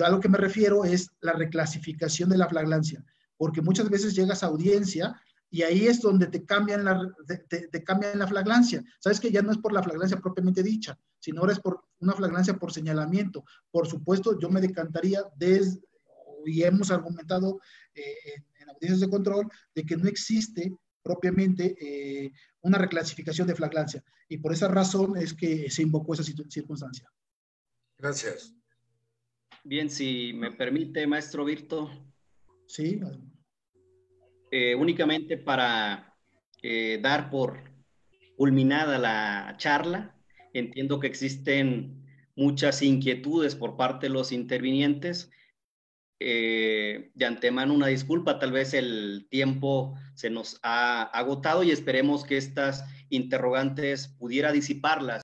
A lo que me refiero es la reclasificación de la flagrancia, porque muchas veces llegas a audiencia y ahí es donde te cambian la flagrancia. Sabes que ya no es por la flagrancia propiamente dicha, sino ahora es por una flagrancia por señalamiento. Por supuesto, yo me decantaría y hemos argumentado en audiencias de control de que no existe propiamente una reclasificación de flagrancia. Y por esa razón es que se invocó esa circunstancia. Gracias. Bien, si me permite, maestro Virto. Sí. Únicamente para dar por culminada la charla, entiendo que existen muchas inquietudes por parte de los intervinientes. De antemano una disculpa, tal vez el tiempo se nos ha agotado y esperemos que estas interrogantes pudiera disiparlas